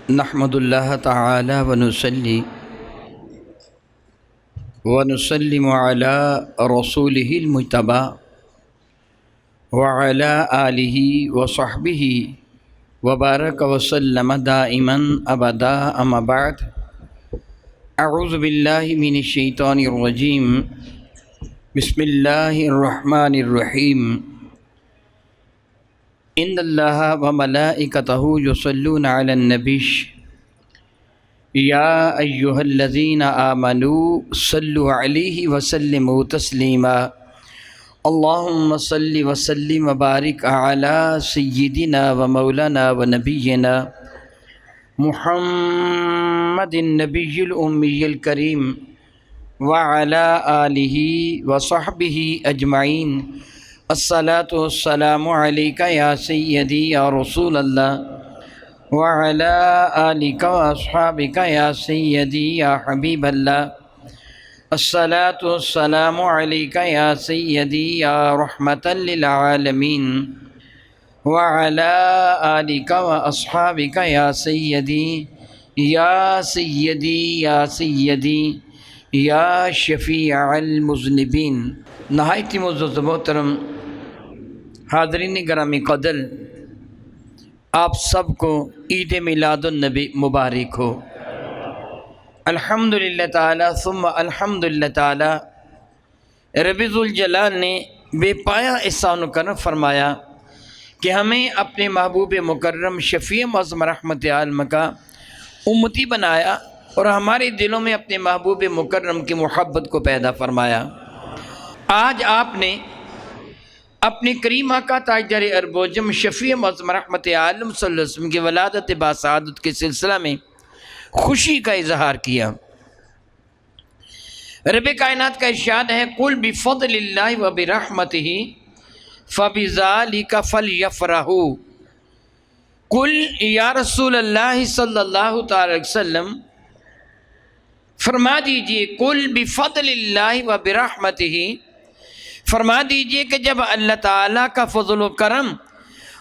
نحمد اللہ تعالی ونسلم علی رسولہ المجتبی وعلی آلہ وصحبہ وبارک وسلم دائما ابدا اما بعد اعوذ باللہ من الشیطان الرجیم بسم اللہ الرحمن الرحیم ان اللہ وملائکتہ یصلون علی النبی یا ایہا الذین آمنوا صلوا علیہ وسلموا تسلیما اللہم صل وسلم وبارک علی سیدنا ومولانا ونبینا محمد النبی الامی الکریم وعلی آلہ وصحبہ اجمعین الصلاۃ والسلام علیکہ یا سیدی یا رسول اللہ وعلی آلک واصحابک یا سیدی یا حبیب اللہ الصلاۃ والسلام علیکہ یا سیدی یا رحمۃ للعالمین وعلی آلک واصحابک یا سیدی یا سیدی یا سیدی یا شفیع المذنبین۔ نہایت معزز و محترم حاضرین گرامی قدر، آپ سب کو عید میلاد النبی مبارک ہو۔ الحمدللہ تعالی ثم الحمدللہ تعالی رب ذوالجلال نے بے پایا احسان و کرم فرمایا کہ ہمیں اپنے محبوب مکرم شفیع معظم رحمت عالم کا امتی بنایا اور ہمارے دلوں میں اپنے محبوب مکرم کی محبت کو پیدا فرمایا۔ آج آپ نے اپنے کریم آقا تاجدار ارب و جم شفیع معظم رحمت عالم صلی اللہ علیہ وسلم کی ولادت باسعادت کے سلسلہ میں خوشی کا اظہار کیا۔ رب کائنات کا ارشاد ہے قل بفضل اللہ وبرحمتہ فبذالک فلیفرحوا۔ قل یا رسول اللہ صلی اللہ تعالی علیہ وسلم فرما دیجئے قل بفضل اللہ وبرحمتہ، فرما دیجئے کہ جب اللہ تعالیٰ کا فضل و کرم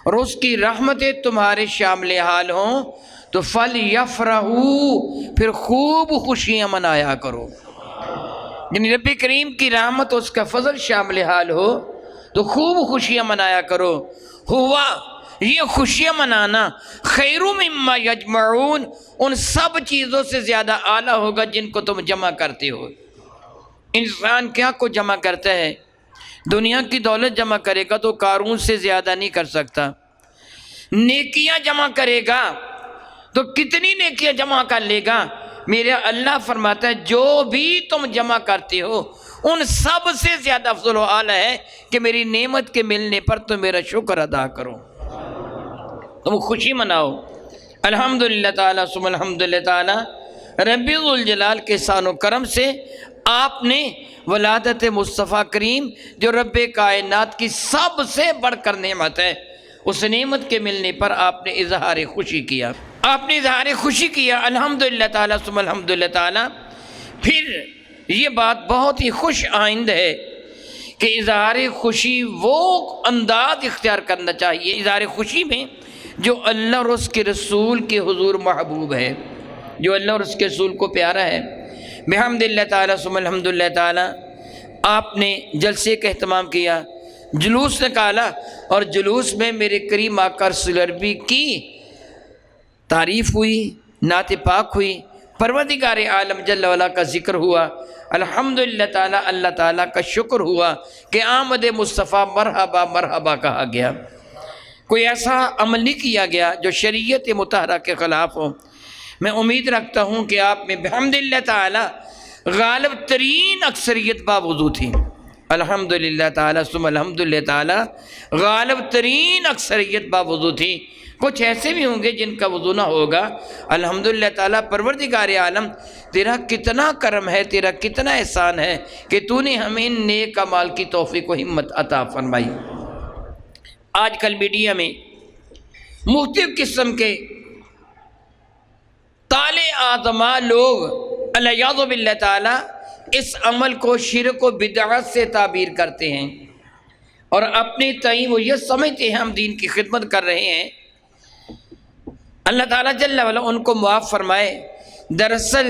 اور اس کی رحمتیں تمہارے شامل حال ہوں تو فَلْيَفْرَحُوا، پھر خوب خوشیاں منایا کرو۔ یعنی رب کریم کی رحمت اس کا فضل شامل حال ہو تو خوب خوشیاں منایا کرو۔ ہوا یہ خوشیاں منانا خیر مما یجمعون، ان سب چیزوں سے زیادہ اعلیٰ ہوگا جن کو تم جمع کرتے ہو۔ انسان کیا کو جمع کرتا ہے؟ دنیا کی دولت جمع کرے گا تو قارون سے زیادہ نہیں کر سکتا۔ نیکیاں جمع کرے گا تو کتنی نیکیاں جمع کر لے گا؟ میرے اللہ فرماتا ہے جو بھی تم جمع کرتے ہو ان سب سے زیادہ افضل و اعلیٰ ہے کہ میری نعمت کے ملنے پر تم میرا شکر ادا کرو، تم خوشی مناؤ۔ الحمدللہ تعالیٰ ثم الحمدللہ تعالیٰ رب ذوالجلال کے احسان و کرم سے آپ نے ولادت مصطفیٰ کریم جو رب کائنات کی سب سے بڑھ کر نعمت ہے، اس نعمت کے ملنے پر آپ نے اظہار خوشی کیا۔ آپ نے اظہار خوشی کیا الحمدللہ تعالیٰ ثم الحمدللہ تعالیٰ۔ پھر یہ بات بہت ہی خوش آئند ہے کہ اظہار خوشی وہ انداز اختیار کرنا چاہیے اظہار خوشی میں جو اللہ اور اس کے رسول کے حضور محبوب ہے، جو اللہ اور اس کے رسول کو پیارا ہے۔ بحمدللہ تعالیٰ ثم الحمدللہ تعالیٰ آپ نے جلسے کا اہتمام کیا، جلوس نکالا اور جلوس میں میرے کریم آقا رسول عربی کی تعریف ہوئی، نعت پاک ہوئی، پروردگار عالم جل وعلا کا ذکر ہوا۔ الحمدللہ تعالیٰ اللہ تعالیٰ کا شکر ہوا کہ آمد مصطفیٰ مرحبا مرحبا کہا گیا۔ کوئی ایسا عمل نہیں کیا گیا جو شریعت مطہرہ کے خلاف ہو۔ میں امید رکھتا ہوں کہ آپ میں بحمدللہ تعالیٰ غالب ترین اکثریت باوضو تھی۔ الحمدللہ تعالیٰ ثم الحمدللہ تعالیٰ غالب ترین اکثریت باوضو تھی۔ کچھ ایسے بھی ہوں گے جن کا وضو نہ ہوگا۔ الحمدللہ تعالیٰ پروردگار عالم تیرا کتنا کرم ہے، تیرا کتنا احسان ہے کہ تو نے ہمیں نیک اعمال کی توفیق و ہمت عطا فرمائی۔ آج کل میڈیا میں مختلف قسم کے طالع آزما لوگ الیاذ باللہ تعالیٰ اس عمل کو شرک و بدعت سے تعبیر کرتے ہیں اور اپنے تئیں وہ یہ سمجھتے ہیں ہم دین کی خدمت کر رہے ہیں۔ اللہ تعالیٰ جل وعلا ان کو معاف فرمائے۔ دراصل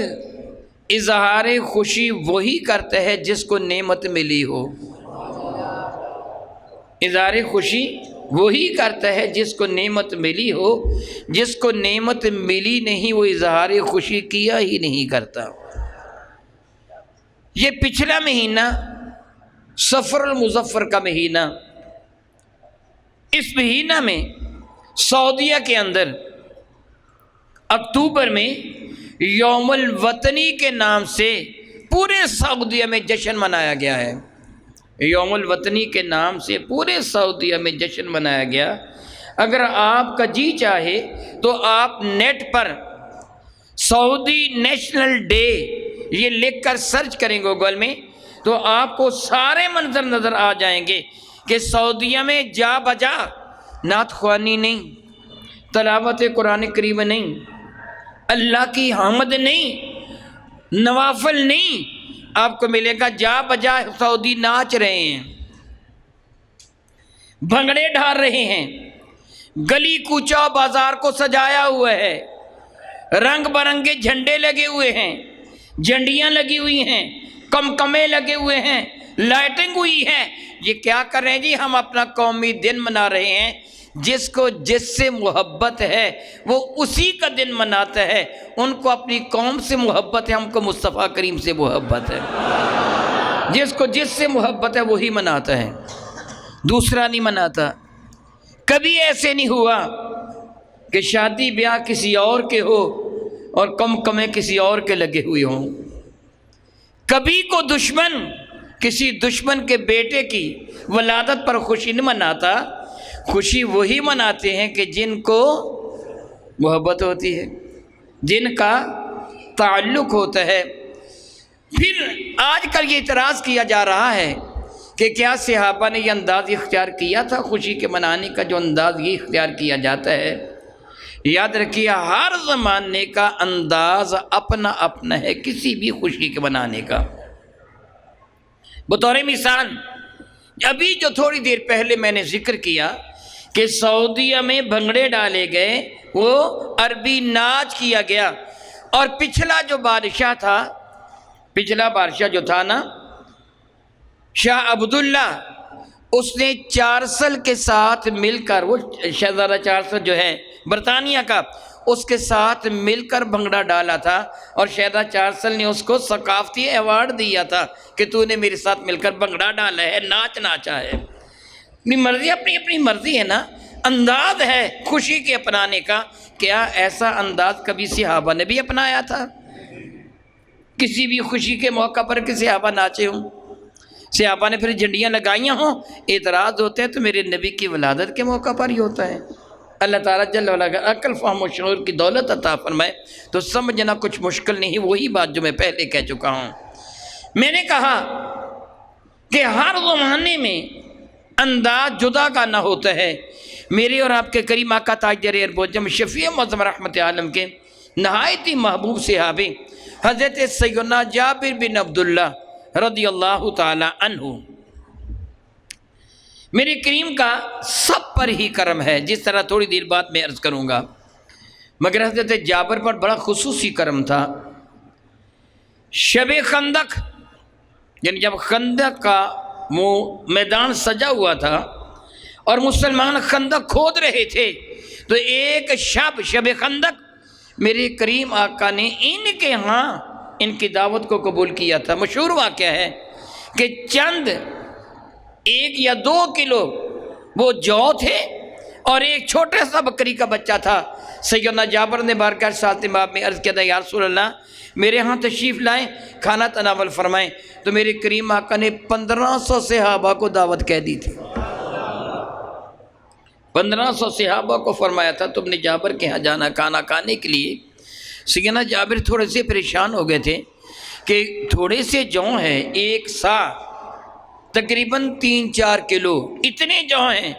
اظہار خوشی وہی کرتا ہے جس کو نعمت ملی ہو، اظہار خوشی وہی کرتا ہے جس کو نعمت ملی ہو، جس کو نعمت ملی نہیں وہ اظہار خوشی کیا ہی نہیں کرتا۔ یہ پچھلا مہینہ صفر المظفر کا مہینہ، اس مہینہ میں سعودیہ کے اندر اکتوبر میں یوم الوطنی کے نام سے پورے سعودیہ میں جشن منایا گیا ہے۔ یوم الوطنی کے نام سے پورے سعودیہ میں جشن منایا گیا۔ اگر آپ کا جی چاہے تو آپ نیٹ پر سعودی نیشنل ڈے یہ لکھ کر سرچ کریں گوگل میں تو آپ کو سارے منظر نظر آ جائیں گے کہ سعودیہ میں جا بجا نعت خوانی نہیں، تلاوت قرآن کریم نہیں، اللہ کی حمد نہیں، نوافل نہیں، آپ کو ملے گا جا بجا سعودی ناچ رہے ہیں، بھنگڑے ڈھار رہے ہیں، گلی کوچہ بازار کو سجایا ہوا ہے، رنگ برنگے جھنڈے لگے ہوئے ہیں، جھنڈیاں لگی ہوئی ہیں، کمکمے لگے ہوئے ہیں، لائٹنگ ہوئی ہے۔ یہ کیا کر رہے ہیں جی؟ ہم اپنا قومی دن منا رہے ہیں۔ جس کو جس سے محبت ہے وہ اسی کا دن مناتا ہے۔ ان کو اپنی قوم سے محبت ہے، ہم کو مصطفیٰ کریم سے محبت ہے۔ جس کو جس سے محبت ہے وہی مناتا ہے، دوسرا نہیں مناتا۔ کبھی ایسے نہیں ہوا کہ شادی بیاہ کسی اور کے ہو اور کمکمے کسی اور کے لگے ہوئے ہوں۔ کبھی کو دشمن کسی دشمن کے بیٹے کی ولادت پر خوشی نہیں مناتا۔ خوشی وہی مناتے ہیں کہ جن کو محبت ہوتی ہے، جن کا تعلق ہوتا ہے۔ پھر آج کل یہ اعتراض کیا جا رہا ہے کہ کیا صحابہ نے یہ انداز اختیار کیا تھا خوشی کے منانے کا جو انداز یہ اختیار کیا جاتا ہے؟ یاد رکھیے ہر زمانے کا انداز اپنا اپنا ہے کسی بھی خوشی کے منانے کا۔ بطور مثال ابھی جو تھوڑی دیر پہلے میں نے ذکر کیا کہ سعودیہ میں بھنگڑے ڈالے گئے، وہ عربی ناچ کیا گیا، اور پچھلا جو بادشاہ تھا، پچھلا بادشاہ جو تھا نا شاہ عبداللہ، اس نے چارسل کے ساتھ مل کر، وہ شہزادہ چارسل جو ہے برطانیہ کا، اس کے ساتھ مل کر بھنگڑا ڈالا تھا، اور شہزادہ چارسل نے اس کو ثقافتی ایوارڈ دیا تھا کہ تو نے میرے ساتھ مل کر بھنگڑا ڈالا ہے، ناچ ناچا ہے۔ اپنی مرضی، اپنی اپنی مرضی ہے نا، انداز ہے خوشی کے اپنانے کا۔ کیا ایسا انداز کبھی صحابہ نے بھی اپنایا تھا؟ کسی بھی خوشی کے موقع پر کہ صحابہ ناچے ہوں، صحابہ نے پھر جھنڈیاں لگائیاں ہوں؟ اعتراض ہوتے ہیں تو میرے نبی کی ولادت کے موقع پر ہی ہوتا ہے۔ اللہ تعالیٰ جل وعلا اگر عقل فہم و شعور کی دولت عطا فرمائے تو سمجھنا کچھ مشکل نہیں، وہی بات جو میں پہلے کہہ چکا ہوں۔ میں نے کہا کہ ہر زمانے میں انداز جدا کا نہ ہوتا ہے۔ میرے اور آپ کے کریم آقا تاجر اربوجم شفیع معظم رحمت عالم کے نہایت ہی محبوب صحابی حضرت سیدنا جابر بن عبداللہ رضی اللہ تعالی عنہ، میرے کریم کا سب پر ہی کرم ہے، جس طرح تھوڑی دیر بعد میں عرض کروں گا، مگر حضرت جابر پر بڑا خصوصی کرم تھا۔ شب خندق، یعنی جب خندق کا میدان سجا ہوا تھا اور مسلمان خندق کھود رہے تھے، تو ایک شب خندق میرے کریم آقا نے ان کے ہاں ان کی دعوت کو قبول کیا تھا۔ مشہور واقعہ ہے کہ چند 1 یا 2 کلو وہ جو تھے اور ایک چھوٹا سا بکری کا بچہ تھا۔ سیدنا جابر نے بارگاہ ساتھ امام میں عرض کیا تھا، یا رسول اللہ میرے ہاں تشریف لائیں، کھانا تناول فرمائیں۔ تو میرے کریم آقا نے 1500 صحابہ کو دعوت کہہ دی تھی۔ 1500 صحابہ کو فرمایا تھا تم نے جابر کے ہاں جانا کھانا کھانے کے لیے۔ سیدنا جابر تھوڑے سے پریشان ہو گئے تھے کہ تھوڑے سے جو ہیں، 1 سا تقریباً 3-4 کلو اتنے جو ہیں،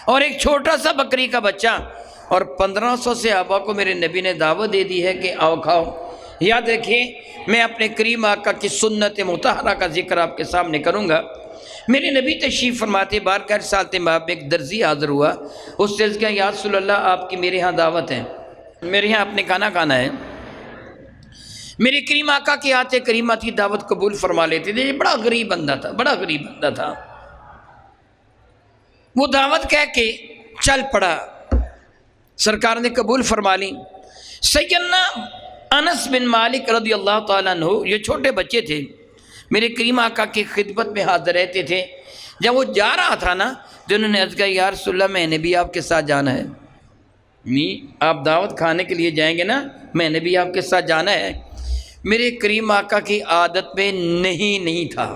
اور ایک چھوٹا سا بکری کا بچہ، اور 1500 صحابہ کو میرے نبی نے دعوت دے دی ہے کہ آؤ کھاؤ۔ یاد رکھیں میں اپنے کریم آقا کی سنت مطہرہ کا ذکر آپ کے سامنے کروں گا۔ میرے نبی تشریف فرماتے بارگاہ رسالت مآب میں ایک درزی حاضر ہوا، اس سے کہا یا رسول اللہ آپ کی میرے ہاں دعوت ہے، میرے یہاں آپ نے کھانا کھانا ہے، میرے کریم آقا کے آتے کریمہ کی دعوت قبول فرما لیتے تھے۔ یہ بڑا غریب بندہ تھا، بڑا غریب بندہ تھا۔ وہ دعوت کہہ کے چل پڑا، سرکار نے قبول فرما لی۔ سیدنا انس بن مالک رضی اللہ تعالیٰ عنہ، یہ چھوٹے بچے تھے، میرے کریم آقا کی خدمت میں حاضر رہتے تھے۔ جب وہ جا رہا تھا نا تو انہوں نے عرض کہا یا رسول اللہ میں نے بھی آپ کے ساتھ جانا ہے۔ آپ دعوت کھانے کے لیے جائیں گے نا، میں نے بھی آپ کے ساتھ جانا ہے۔ میرے کریم آقا کی عادت میں نہیں تھا،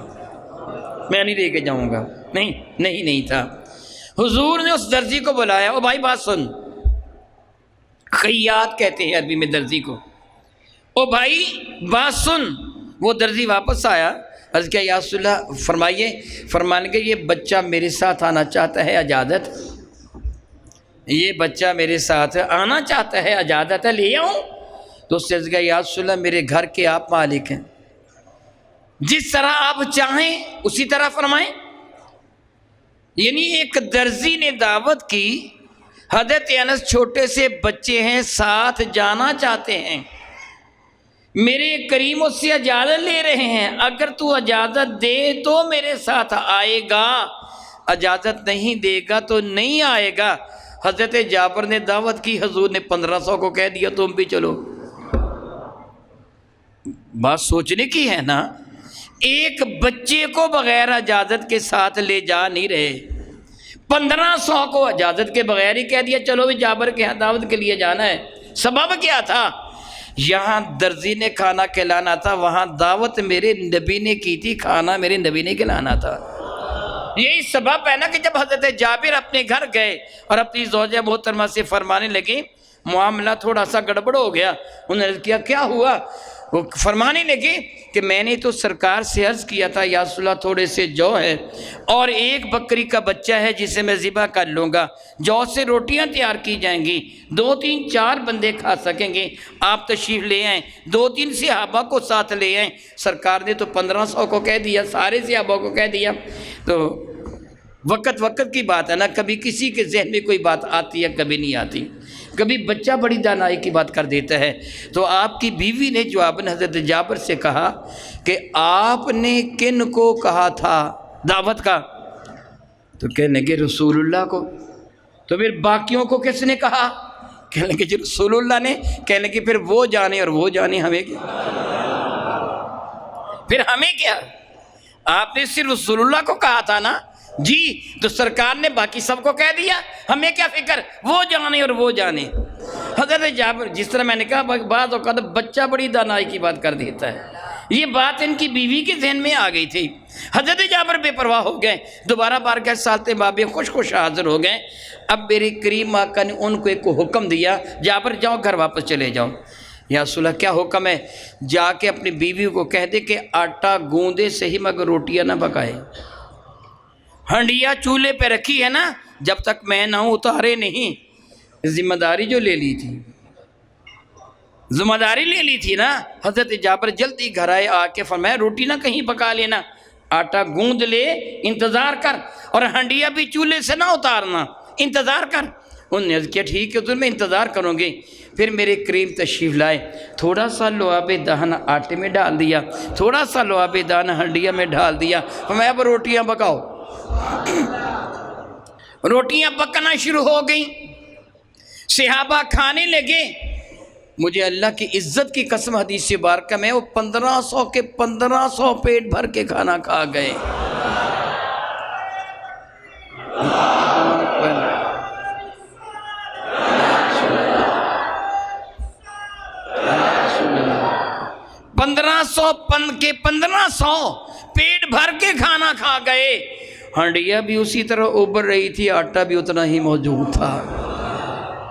میں نہیں لے کے جاؤں گا، نہیں تھا۔ حضور نے اس درزی کو بلایا، او بھائی بات سن، خیاط کہتے ہیں عربی میں درزی کو، او بھائی بات سن۔ وہ درزی واپس آیا، عرض کیا یا رسول اللہ فرمائیے۔ فرمانے کے یہ بچہ میرے ساتھ آنا چاہتا ہے، اجازت؟ یہ بچہ میرے ساتھ آنا چاہتا ہے، اجازت ہے لے آؤں؟ تو اس سے عرض کیا یا رسول اللہ میرے گھر کے آپ مالک ہیں، جس طرح آپ چاہیں اسی طرح فرمائیں۔ یعنی ایک درزی نے دعوت کی، حضرت انس چھوٹے سے بچے ہیں، ساتھ جانا چاہتے ہیں، میرے کریم اس سے اجازت لے رہے ہیں، اگر تو اجازت دے تو میرے ساتھ آئے گا، اجازت نہیں دے گا تو نہیں آئے گا۔ حضرت جابر نے دعوت کی، حضور نے 1500 کو کہہ دیا تم بھی چلو۔ بات سوچنے کی ہے نا، ایک بچے کو بغیر اجازت کے ساتھ لے جا نہیں رہے، 1500 کو اجازت کے بغیر ہی کہہ دیا چلو بھی جابر کے یہاں دعوت کے لیے جانا ہے۔ سبب کیا تھا؟ یہاں درزی نے کھانا کھلانا تھا، وہاں دعوت میرے نبی نے کی تھی، کھانا میرے نبی نے کھلانا تھا۔ یہی سبب ہے نا کہ جب حضرت جابر اپنے گھر گئے اور اپنی زوجہ محترمہ سے فرمانے لگے، معاملہ تھوڑا سا گڑبڑ ہو گیا۔ انہوں نے کیا کیا ہوا؟ وہ فرمانے لگے کہ میں نے تو سرکار سے عرض کیا تھا یا رسول اللہ تھوڑے سے جو ہے اور ایک بکری کا بچہ ہے جسے میں ذبح کر لوں گا، جو سے روٹیاں تیار کی جائیں گی، 2-3-4 بندے کھا سکیں گے، آپ تشریف لے آئیں، 2-3 صحابہ کو ساتھ لے آئیں۔ سرکار نے تو 1500 کو کہہ دیا، سارے صحابہ کو کہہ دیا۔ تو وقت کی بات ہے نا، کبھی کسی کے ذہن میں کوئی بات آتی ہے، کبھی نہیں آتی، کبھی بچہ بڑی دانائی کی بات کر دیتا ہے۔ تو آپ کی بیوی نے جواباً حضرت جابر سے کہا کہ آپ نے کن کو کہا تھا دعوت کا؟ تو کہنے لگے رسول اللہ کو۔ تو پھر باقیوں کو کس نے کہا؟ کہنے لگے جی رسول اللہ نے۔ کہنے لگے پھر وہ جانے اور وہ جانے، ہمیں کیا؟ پھر ہمیں کیا؟ آپ نے صرف رسول اللہ کو کہا تھا نا جی، تو سرکار نے باقی سب کو کہہ دیا، ہمیں کیا فکر، وہ جانے اور وہ جانے۔ حضرت جابر، جس طرح میں نے کہا بعض اوقات بچہ بڑی دانائی کی بات کر دیتا ہے، یہ بات ان کی بیوی کے ذہن میں آ گئی تھی۔ حضرت جابر بے پرواہ ہو گئے، دوبارہ بارگاہ سالت بابے خوش حاضر ہو گئے۔ اب میرے کریم آقا نے ان کو ایک حکم دیا، جابر جاؤ گھر واپس چلے جاؤ۔ یا رسول اللہ کیا حکم ہے؟ جا کے اپنی بیوی کو کہہ دے کہ آٹا گوندے سے ہی مگر روٹیاں نہ پکائے، ہنڈیا چولہے پہ رکھی ہے نا، جب تک میں نہ ہوں اتارے نہیں۔ ذمہ داری جو لے لی تھی، ذمہ داری لے لی تھی نا۔ حضرت جابر جلدی گھر آئے، آ کے فرمایا روٹی نہ کہیں پکا لینا، آٹا گوند لے، انتظار کر، اور ہنڈیا بھی چولہے سے نہ اتارنا، انتظار کر۔ انہوں نے کیا ٹھیک ہے تو میں انتظار کروں گی۔ پھر میرے کریم تشریف لائے، تھوڑا سا لعاب دہن آٹے میں ڈال دیا، تھوڑا سا لعاب دہن ہنڈیا میں ڈال دیا، فرمایا اب روٹیاں پکاؤ۔ روٹیاں پکنا شروع ہو گئیں، صحابہ کھانے لگے۔ مجھے اللہ کی عزت کی قسم، حدیث مبارکہ میں وہ 1500 کے 1500 پیٹ بھر کے کھانا کھا گئے۔ کے 1500 پیٹ بھر کے کھانا کھا گئے۔ ہنڈیا بھی اسی طرح ابل رہی تھی، آٹا بھی اتنا ہی موجود تھا۔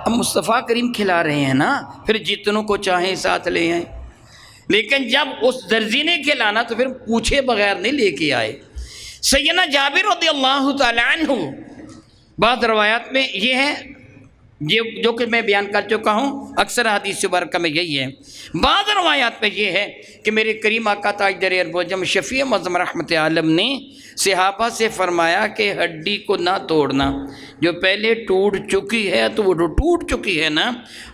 اب مصطفیٰ کریم کھلا رہے ہیں نا، پھر جتنوں کو چاہیں ساتھ لے آئیں، لیکن جب اس درزی نے کھلانا تو پھر پوچھے بغیر نہیں لے کے آئے۔ سیدنا جابر رضی اللہ تعالیٰ عنہ، بعض روایات میں یہ ہے جو کہ میں بیان کر چکا ہوں، اکثر حدیث مبارکہ میں یہی ہے۔ بعض روایات میں یہ ہے کہ میرے کریم آقا تاجدار اربعجم شفیع معظم رحمت عالم نے صحابہ سے فرمایا کہ ہڈی کو نہ توڑنا، جو پہلے ٹوٹ چکی ہے تو وہ ٹوٹ چکی ہے نا،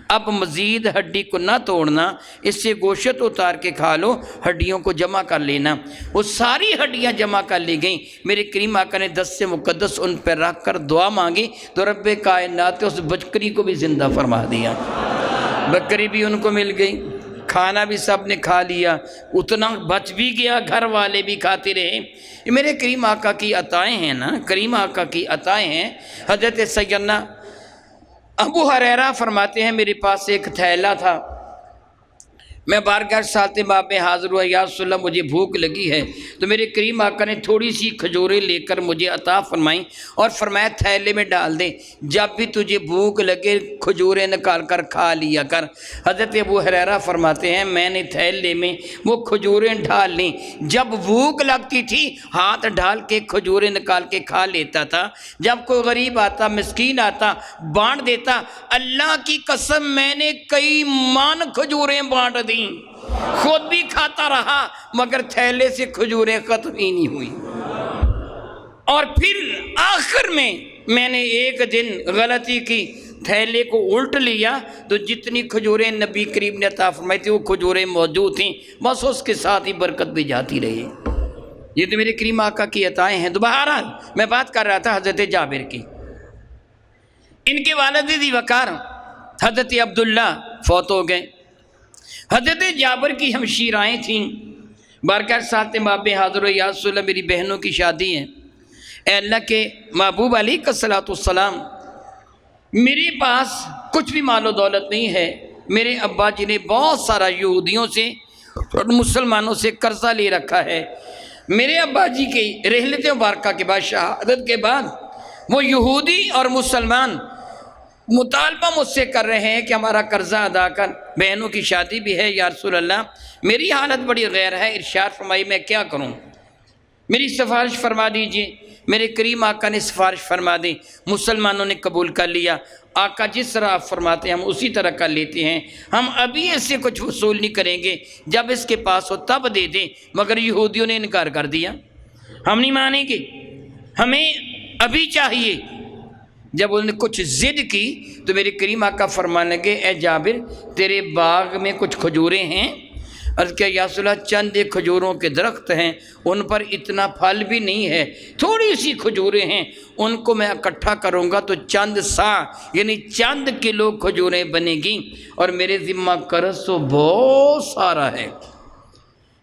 اب مزید ہڈی کو نہ توڑنا، اس سے گوشت اتار کے کھا لو، ہڈیوں کو جمع کر لینا۔ وہ ساری ہڈیاں جمع کر لی گئیں۔ میرے کریم آقا نے دست مقدس ان پہ رکھ کر دعا مانگی تو رب کائنات نے اس بکری کو بھی زندہ فرما دیا۔ بکری بھی ان کو مل گئی، کھانا بھی سب نے کھا لیا، اتنا بچ بھی گیا، گھر والے بھی کھاتے رہے۔ یہ میرے کریم آقا کی عطائیں ہیں نا، کریم آقا کی عطائیں ہیں۔ حضرت سیدنا ابو ہریرہ فرماتے ہیں میرے پاس ایک تھیلا تھا، میں بارگاہ ساتھ باب میں حاضر ہوا، یا رسول اللہ مجھے بھوک لگی ہے، تو میرے کریم آقا نے تھوڑی سی کھجوریں لے کر مجھے عطا فرمائیں اور فرمایا تھیلے میں ڈال دیں، جب بھی تجھے بھوک لگے کھجوریں نکال کر کھا لیا کر۔ حضرت ابو ہریرہ فرماتے ہیں میں نے تھیلے میں وہ کھجوریں ڈال لیں، جب بھوک لگتی تھی ہاتھ ڈال کے کھجوریں نکال کے کھا لیتا تھا، جب کوئی غریب آتا مسکین آتا بانٹ دیتا۔ اللہ کی قسم میں نے کئی من کھجوریں بانٹ دیں، خود بھی کھاتا رہا مگر تھیلے سے کھجوریں ختم ہی نہیں ہوئی۔ اور پھر آخر میں نے ایک دن غلطی کی، تھیلے کو الٹ لیا تو جتنی کھجوریں نبی کریم نے عطا فرمائی تھی وہ کھجوریں موجود تھیں، بس اس کے ساتھ ہی برکت بھی جاتی رہی۔ یہ تو میرے کریم آقا کی عطائیں ہیں۔ تو بہرحال میں بات کر رہا تھا حضرت جابر کی، ان کے والد ذی وقار حضرت عبداللہ فوت ہو گئے۔ حضرت جابر کی ہمشیرائیں تھیں، بارگاہ ساتھ باب میں حاضر ہو، یا رسول اللہ میری بہنوں کی شادی ہے، اے اللہ کے محبوب علیہ الصلوۃ والسلام میرے پاس کچھ بھی مال و دولت نہیں ہے، میرے ابا جی نے بہت سارا یہودیوں سے اور مسلمانوں سے قرضہ لے رکھا ہے۔ میرے ابا جی کی رحلت مبارکہ کے بعد، شہادت کے بعد، وہ یہودی اور مسلمان مطالبہ مجھ سے کر رہے ہیں کہ ہمارا قرضہ ادا کر، بہنوں کی شادی بھی ہے، یا رسول اللہ میری حالت بڑی غیر ہے، ارشاد فرمائی میں کیا کروں، میری سفارش فرما دیجئے۔ میرے کریم آقا نے سفارش فرما دی، مسلمانوں نے قبول کر لیا۔ آقا جس طرح آپ فرماتے ہیں ہم اسی طرح کر لیتے ہیں، ہم ابھی اس سے کچھ وصول نہیں کریں گے، جب اس کے پاس ہو تب دے دیں، مگر یہودیوں نے انکار کر دیا، ہم نہیں مانیں گے، ہمیں ابھی چاہیے۔ جب انہوں نے کچھ ضد کی تو میرے کریم آقا فرمانے لگے اے جابر تیرے باغ میں کچھ کھجوریں ہیں؟ عرض کیا یا رسول اللہ چند ایک کھجوروں کے درخت ہیں، ان پر اتنا پھل بھی نہیں ہے، تھوڑی سی کھجوریں ہیں، ان کو میں اکٹھا کروں گا تو چند سا یعنی چند کلو کھجوریں بنے گی، اور میرے ذمہ قرض تو بہت سارا ہے۔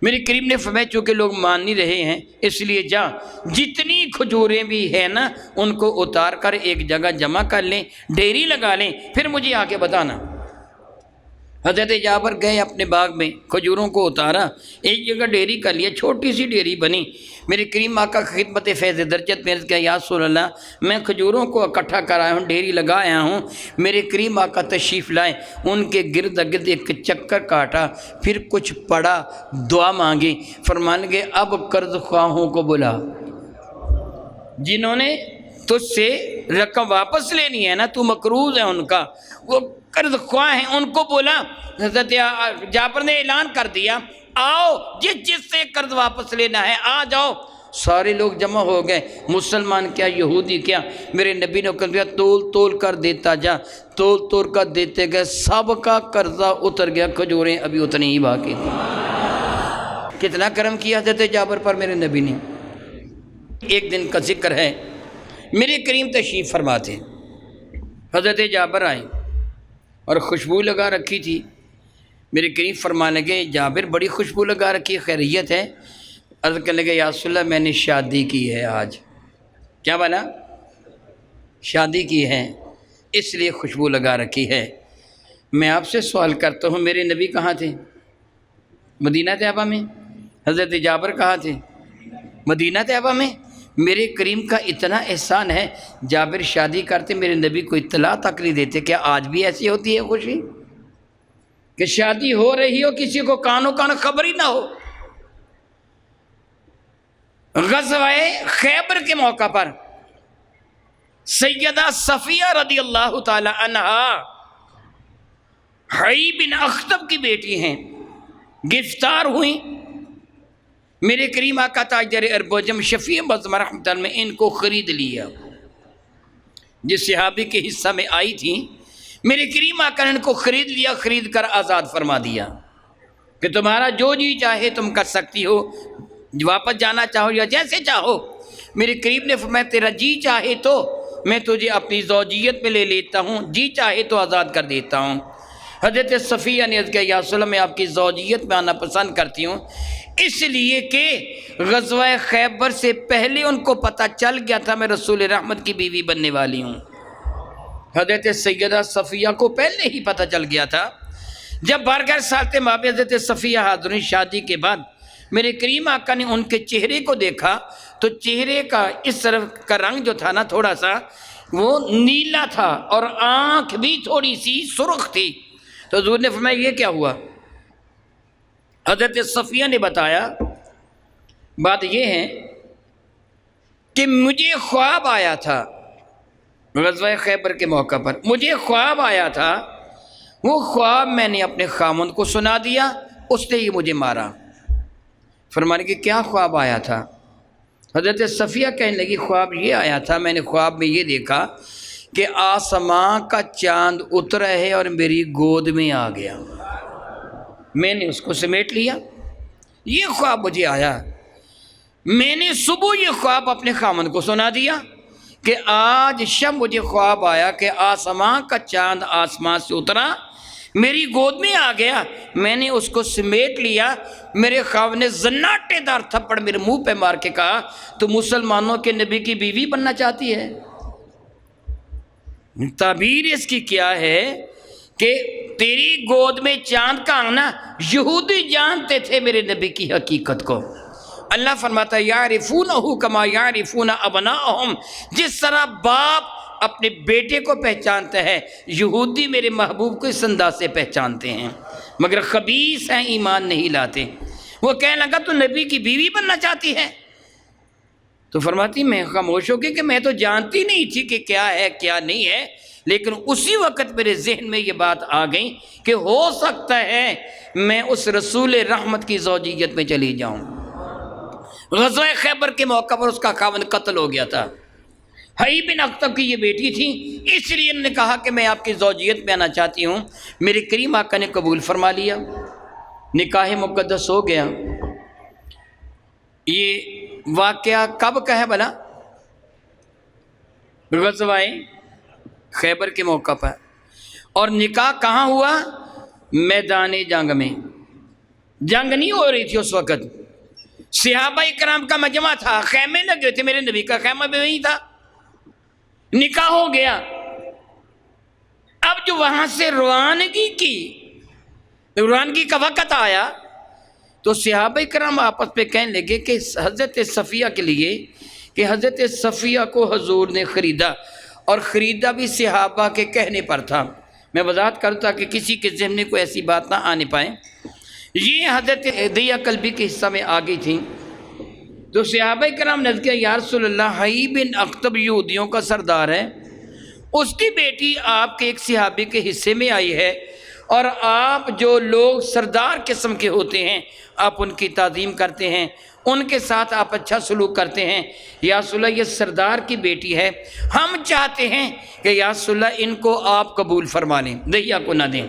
میرے کریم نے فرمایا چونکہ لوگ مان نہیں رہے ہیں اس لیے جا جتنی کھجوریں بھی ہیں نا ان کو اتار کر ایک جگہ جمع کر لیں، ڈیری لگا لیں، پھر مجھے آ کے بتانا۔ حضرت جابر گئے اپنے باغ میں، کھجوروں کو اتارا، ایک جگہ ڈیری کر لیا، چھوٹی سی ڈیری بنی۔ میرے کریم آقا خدمت فیض درجت میں کیا یا رسول اللہ میں کھجوروں کو اکٹھا کرایا ہوں، ڈیری لگایا ہوں۔ میرے کریم آقا تشریف لائے، ان کے گرد گرد ایک چکر کاٹا، پھر کچھ پڑا، دعا مانگی، فرمان گے اب قرض خواہوں کو بلا، جنہوں نے تجھ سے رقم واپس لینی ہے نا، تو مقروض ہے ان کا، وہ قرض خواہ ہیں، ان کو بولا۔ حضرت جابر نے اعلان کر دیا آؤ جس سے قرض واپس لینا ہے آ جاؤ۔ سارے لوگ جمع ہو گئے، مسلمان کیا یہودی کیا، میرے نبی نے کہا تول تول کر دیتا جا، تول تول کر دیتے گئے، سب کا قرضہ اتر گیا، کھجوریں ابھی اتنی ہی باقی تھیں۔ کتنا کرم کیا حضرت جابر پر میرے نبی نے۔ ایک دن کا ذکر ہے، میرے کریم تشریف فرماتے، حضرت جابر آئے اور خوشبو لگا رکھی تھی۔ میرے کریم فرمانے لگے جابر بڑی خوشبو لگا رکھی، خیریت ہے؟ عرض کرنے لگے یا رسول اللہ میں نے شادی کی ہے آج۔ کیا بولا؟ شادی کی ہے اس لیے خوشبو لگا رکھی ہے۔ میں آپ سے سوال کرتا ہوں میرے نبی کہاں تھے؟ مدینہ طیبہ میں۔ حضرت جابر کہاں تھے؟ مدینہ طیبہ میں۔ میرے کریم کا اتنا احسان ہے، جابر شادی کرتے میرے نبی کو اطلاع تک نہیں دیتے۔ کیا آج بھی ایسی ہوتی ہے خوشی کہ شادی ہو رہی ہو کسی کو کانوں کان خبر ہی نہ ہو؟ غزوہ خیبر کے موقع پر سیدہ صفیہ رضی اللہ تعالی عنہا حئی بن اخطب کی بیٹی ہیں، گرفتار ہوئیں۔ میرے کریم آقا تاجر عرب و عجم شفیع بزم رحمۃ اللہ میں ان کو خرید لیا، جس صحابی کے حصہ میں آئی تھی۔ میرے کریم آقا نے ان کو خرید لیا، خرید کر آزاد فرما دیا کہ تمہارا جو جی چاہے تم کر سکتی ہو، واپس جانا چاہو یا جیسے چاہو۔ میرے کریم نے فرمایا تیرا جی چاہے تو میں تجھے اپنی زوجیت میں لے لیتا ہوں، جی چاہے تو آزاد کر دیتا ہوں۔ حضرت صفیہ نے عرض کیا یا رسول اللہ میں آپ کی زوجیت میں آنا پسند کرتی ہوں، اس لیے کہ غزوہ خیبر سے پہلے ان کو پتہ چل گیا تھا میں رسول رحمت کی بیوی بننے والی ہوں۔ حضرت سیدہ صفیہ کو پہلے ہی پتہ چل گیا تھا۔ جب بارگاہ سالت مابع حضرت صفیہ حاضر ہوئی شادی کے بعد، میرے کریم آقا نے ان کے چہرے کو دیکھا تو چہرے کا اس طرف کا رنگ جو تھا نا تھوڑا سا وہ نیلا تھا اور آنکھ بھی تھوڑی سی سرخ تھی۔ تو حضور نے فرمایا یہ کیا ہوا؟ حضرت صفیہ نے بتایا بات یہ ہے کہ مجھے خواب آیا تھا غزوہ خیبر کے موقع پر، مجھے خواب آیا تھا، وہ خواب میں نے اپنے خامند کو سنا دیا، اس نے ہی مجھے مارا۔ فرمانے کہ کیا خواب آیا تھا؟ حضرت صفیہ کہنے لگی خواب یہ آیا تھا، میں نے خواب میں یہ دیکھا کہ آسمان کا چاند اترا ہے اور میری گود میں آ گیا، میں نے اس کو سمیٹ لیا۔ یہ خواب مجھے آیا، میں نے صبح یہ خواب اپنے خامند کو سنا دیا کہ آج شب مجھے خواب آیا کہ آسمان کا چاند آسمان سے اترا، میری گود میں آ گیا، میں نے اس کو سمیٹ لیا۔ میرے خاوند نے زناٹے دار تھپڑ میرے منہ پہ مار کے کہا تو مسلمانوں کے نبی کی بیوی بننا چاہتی ہے؟ تعبیر اس کی کیا ہے کہ تیری گود میں چاند کا آنا، یہودی جانتے تھے میرے نبی کی حقیقت کو۔ اللہ فرماتا ہے یعرفونہ کما یعرفون ابناءہم، جس طرح باپ اپنے بیٹے کو پہچانتا ہے، یہودی میرے محبوب کو اس انداز سے پہچانتے ہیں، مگر خبیث ہیں، ایمان نہیں لاتے۔ وہ کہنے لگا تو نبی کی بیوی بننا چاہتی ہے؟ تو فرماتی میں خاموش ہو گئی کہ میں تو جانتی نہیں تھی کہ کیا ہے کیا نہیں ہے، لیکن اسی وقت میرے ذہن میں یہ بات آ گئی کہ ہو سکتا ہے میں اس رسول رحمت کی زوجیت میں چلی جاؤں۔ غزوہ خیبر کے موقع پر اس کا خاوند قتل ہو گیا تھا، حیی بن اخطب کی یہ بیٹی تھی، اس لیے انہوں نے کہا کہ میں آپ کی زوجیت میں آنا چاہتی ہوں۔ میرے کریم آقا نے قبول فرما لیا، نکاح مقدس ہو گیا۔ یہ واقعہ کب کا ہے بھلا؟ غزوہ خیبر کے موقع پر، اور نکاح کہاں ہوا؟ میدان جنگ میں۔ جنگ نہیں ہو رہی تھی اس وقت، صحابہ کرام کا مجمع تھا، خیمے لگے تھے، میرے نبی کا خیمہ بھی وہیں تھا، نکاح ہو گیا۔ اب جو وہاں سے روانگی کا وقت آیا تو صحابہ کرام آپس پہ کہنے لگے کہ حضرت صفیہ کے لیے کہ حضرت صفیہ کو حضور نے خریدا، اور خریدا بھی صحابہ کے کہنے پر تھا۔ میں وضاحت کرتا کہ کسی کے ذہن میں کوئی ایسی بات نہ آنے پائے۔ یہ حضرت دیا قلبی کے حصہ میں آ گئی تھیں تو صحابہ کرام نے کہا یا رسول اللہ، حیی بن اخطب یہودیوں کا سردار ہے، اس کی بیٹی آپ کے ایک صحابی کے حصے میں آئی ہے، اور آپ جو لوگ سردار قسم کے ہوتے ہیں آپ ان کی تعظیم کرتے ہیں، ان کے ساتھ آپ اچھا سلوک کرتے ہیں۔ یا رسول اللہ یہ سردار کی بیٹی ہے، ہم چاہتے ہیں کہ یا رسول اللہ ان کو آپ قبول فرما لیں، دہیا کو نہ دیں۔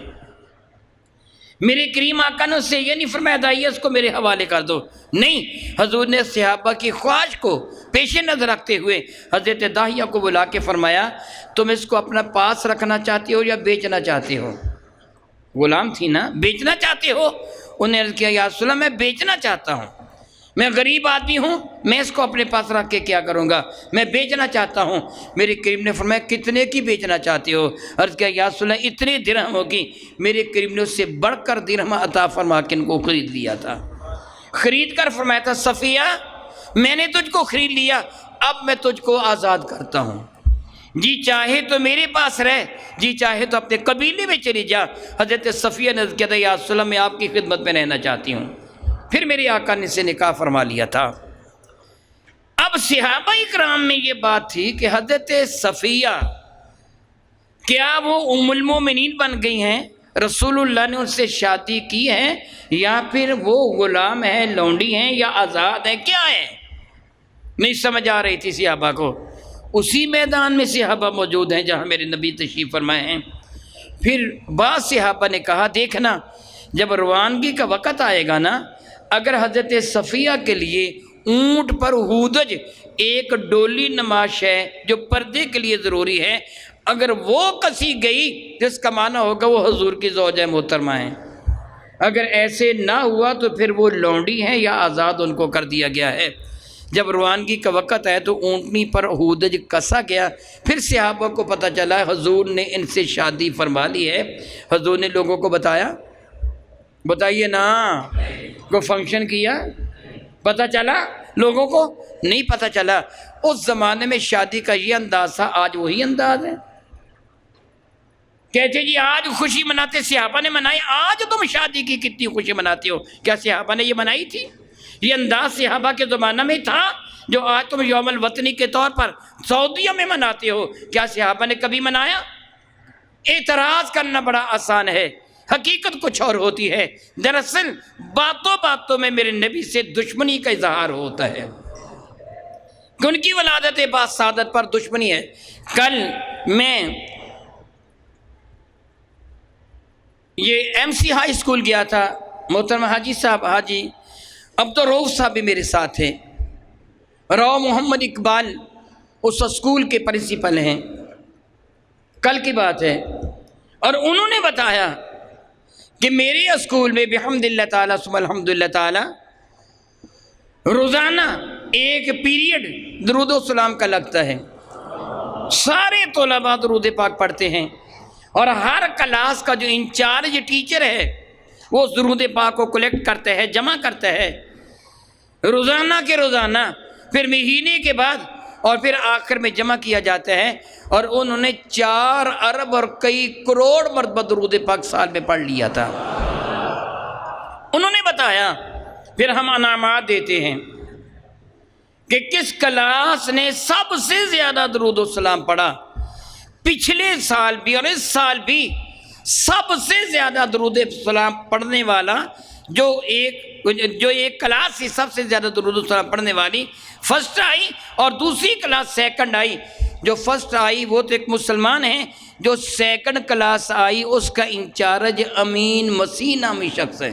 میرے کریم آقا نے اس سے یہ نہیں فرمایا دائیہ اس کو میرے حوالے کر دو، نہیں، حضور نے صحابہ کی خواہش کو پیش نظر رکھتے ہوئے حضرت داہیہ کو بلا کے فرمایا تم اس کو اپنا پاس رکھنا چاہتے ہو یا بیچنا چاہتے ہو؟ غلام تھی نا، بیچنا چاہتے ہو؟ انہیں عرض کیا یا رسول اللہ میں بیچنا چاہتا ہوں، میں غریب آدمی ہوں، میں اس کو اپنے پاس رکھ کے کیا کروں گا، میں بیچنا چاہتا ہوں۔ میرے کریم نے فرمایا کتنے کی بیچنا چاہتے ہو؟ عرض کیا یا رسول اللہ اتنے درہم ہوگی۔ میرے کریم نے اس سے بڑھ کر درہم عطا فرما کے ان کو خرید لیا تھا، خرید کر فرمایا تھا صفیہ میں نے تجھ کو خرید لیا، اب میں تجھ کو آزاد کرتا ہوں، جی چاہے تو میرے پاس رہ، جی چاہے تو اپنے قبیلے میں چلی جا۔ حضرت صفیہ نے کہا یا رسول اللہ میں آپ کی خدمت میں رہنا چاہتی ہوں۔ پھر میرے آقا نے سے نکاح فرما لیا تھا۔ اب صحابہ اکرام میں یہ بات تھی کہ حضرت صفیہ کیا وہ ام المومنین بن گئی ہیں، رسول اللہ نے ان سے شادی کی ہے، یا پھر وہ غلام ہیں، لونڈی ہیں، یا آزاد ہیں، کیا ہے؟ نہیں سمجھ آ رہی تھی صحابہ کو۔ اسی میدان میں صحابہ موجود ہیں جہاں میرے نبی تشریف فرمائے ہیں۔ پھر بعض صحابہ نے کہا دیکھنا جب روانگی کا وقت آئے گا نا، اگر حضرت صفیہ کے لیے اونٹ پر ہودج ایک ڈولی نماش ہے جو پردے کے لیے ضروری ہے، اگر وہ کسی گئی جس کا معنی ہوگا وہ حضور کی زوجہ محترمہ ہیں، اگر ایسے نہ ہوا تو پھر وہ لونڈی ہیں یا آزاد ان کو کر دیا گیا ہے۔ جب روانگی کا وقت ہے تو اونٹنی پر ہودج کسا گیا، پھر صحابہ کو پتہ چلا حضور نے ان سے شادی فرما لی ہے۔ حضور نے لوگوں کو بتایا، بتائیے نا، کوئی فنکشن کیا، پتہ چلا لوگوں کو؟ نہیں پتہ چلا۔ اس زمانے میں شادی کا یہ انداز تھا، آج وہی انداز ہے۔ کہتے جی آج خوشی مناتے، صحابہ نے منائی، آج تم شادی کی کتنی خوشی مناتے ہو، کیا صحابہ نے یہ منائی تھی؟ یہ انداز صحابہ کے زمانہ میں تھا جو آج تم یوم الوطنی کے طور پر سعودیہ میں مناتے ہو، کیا صحابہ نے کبھی منایا؟ اعتراض کرنا بڑا آسان ہے، حقیقت کچھ اور ہوتی ہے۔ دراصل باتوں باتوں میں میرے نبی سے دشمنی کا اظہار ہوتا ہے کہ ان کی ولادت باسعادت پر دشمنی ہے۔ کل میں یہ ایم سی ہائی اسکول گیا تھا، محترم حاجی صاحب، حاجی عبدالرؤف صاحب بھی میرے ساتھ تھے، رو محمد اقبال اس اسکول کے پرنسپل ہیں، کل کی بات ہے، اور انہوں نے بتایا کہ میرے اسکول میں بحمد اللہ تعالیٰ ثم الحمد للہ تعالیٰ روزانہ ایک پیریڈ درود و سلام کا لگتا ہے، سارے طلباء درود پاک پڑھتے ہیں، اور ہر کلاس کا جو انچارج ٹیچر ہے وہ درود پاک کو کلیکٹ کرتا ہے، جمع کرتا ہے روزانہ کے روزانہ، پھر مہینے کے بعد، اور پھر آخر میں جمع کیا جاتا ہے۔ اور انہوں نے 4 ارب اور کئی کروڑ مرتبہ درود پاک سال میں پڑھ لیا تھا۔ انہوں نے بتایا، پھر ہم انعامات دیتے ہیں کہ کس کلاس نے سب سے زیادہ درود و سلام پڑھا، پچھلے سال بھی اور اس سال بھی سب سے زیادہ درود سلام پڑھنے والا جو ایک کلاس سے سب سے زیادہ درود سلام پڑھنے والی فرسٹ آئی، اور دوسری کلاس سیکنڈ آئی۔ جو فرسٹ آئی وہ تو ایک مسلمان ہیں، جو سیکنڈ کلاس آئی اس کا انچارج امین مسیح نامی شخص ہے،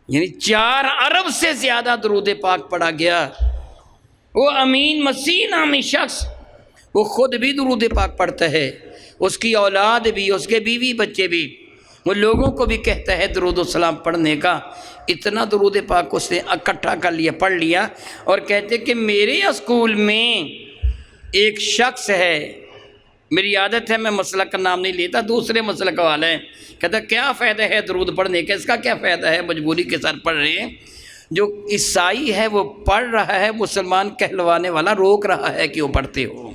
یعنی 4 ارب سے زیادہ درود پاک پڑھا گیا۔ وہ امین مسیح نامی شخص وہ خود بھی درود پاک پڑھتا ہے، اس کی اولاد بھی، اس کے بیوی بچے بھی، وہ لوگوں کو بھی کہتا ہے درود و سلام پڑھنے کا۔ اتنا درود پاک اس نے اکٹھا کر لیا، پڑھ لیا، اور کہتے کہ میرے اسکول میں ایک شخص ہے، میری عادت ہے میں مسلک کا نام نہیں لیتا، دوسرے مسلک والا ہے، کہتا کیا فائدہ ہے درود پڑھنے کا، اس کا کیا فائدہ ہے، مجبوری کے ساتھ پڑھ رہے ہیں۔ جو عیسائی ہے وہ پڑھ رہا ہے، مسلمان کہلوانے والا روک رہا ہے کہ وہ پڑھتے ہو،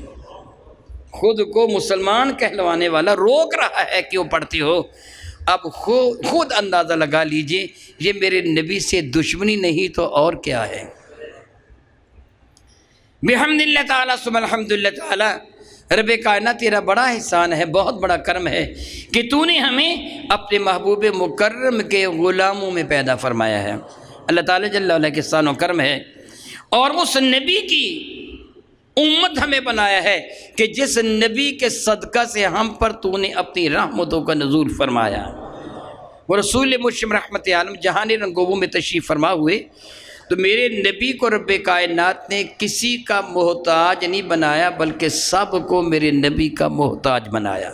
خود کو مسلمان کہلوانے والا روک رہا ہے کہ وہ پڑھتے ہو۔ اب خود اندازہ لگا لیجئے، یہ میرے نبی سے دشمنی نہیں تو اور کیا ہے۔ بحمد اللہ تعالیٰ ثم الحمد للہ تعالیٰ، رب کائنات تیرا بڑا احسان ہے، بہت بڑا کرم ہے کہ تو نے ہمیں اپنے محبوب مکرم کے غلاموں میں پیدا فرمایا ہے۔ اللہ تعالیٰ جل وعلا کے احسان و کرم ہے، اور اس نبی کی امت ہمیں بنایا ہے کہ جس نبی کے صدقہ سے ہم پر تو نے اپنی رحمتوں کا نزول فرمایا۔ وہ رسول مشرم رحمت عالم جہان رنگوبوں میں تشریف فرما ہوئے تو میرے نبی کو رب کائنات نے کسی کا محتاج نہیں بنایا، بلکہ سب کو میرے نبی کا محتاج بنایا۔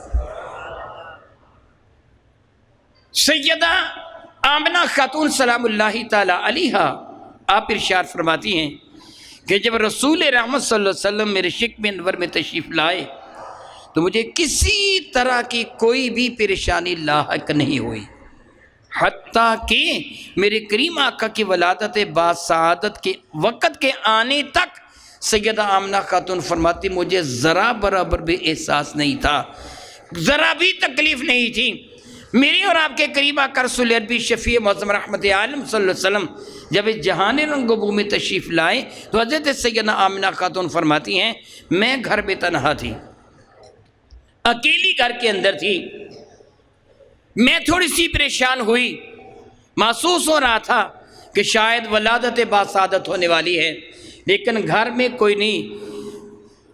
سیدہ آمنہ خاتون سلام اللہ تعالی علیہا آپ ارشاد فرماتی ہیں کہ جب رسول رحمت صلی اللہ علیہ وسلم میرے شکم انور میں تشریف لائے تو مجھے کسی طرح کی کوئی بھی پریشانی لاحق نہیں ہوئی، حتیٰ کہ میرے کریم آقا کی ولادت باسعادت کے وقت کے آنے تک سیدہ آمنہ خاتون فرماتی مجھے ذرا برابر بھی احساس نہیں تھا، ذرا بھی تکلیف نہیں تھی۔ میری اور آپ کے قریب آقا رسول عربی شفیع معظم رحمت عالم صلی اللہ علیہ وسلم جب اس جہان رنگبو میں تشریف لائے تو حضرت سیدہ آمنہ خاتون فرماتی ہیں میں گھر میں تنہا تھی، اکیلی گھر کے اندر تھی، میں تھوڑی سی پریشان ہوئی، محسوس ہو رہا تھا کہ شاید ولادت باسعادت ہونے والی ہے، لیکن گھر میں کوئی نہیں۔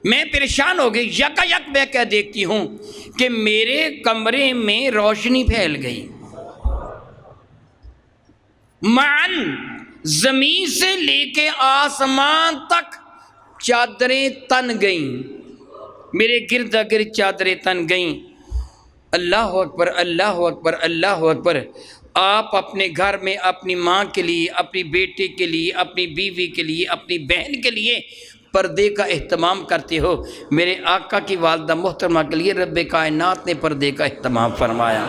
میں پریشان ہو گئی، یک میں کیا دیکھتی ہوں کہ میرے کمرے میں روشنی پھیل گئی، معاً زمین سے لے کے آسمان تک چادریں تن گئیں، میرے گرد گرد چادریں تن گئیں۔ اللہ اکبر، اللہ اکبر، اللہ اکبر۔ آپ اپنے گھر میں اپنی ماں کے لیے، اپنی بیٹے کے لیے، اپنی بیوی کے لیے، اپنی بہن کے لیے پردے کا اہتمام کرتے ہو، میرے آقا کی والدہ محترمہ کے لیے رب کائنات نے پردے کا اہتمام فرمایا۔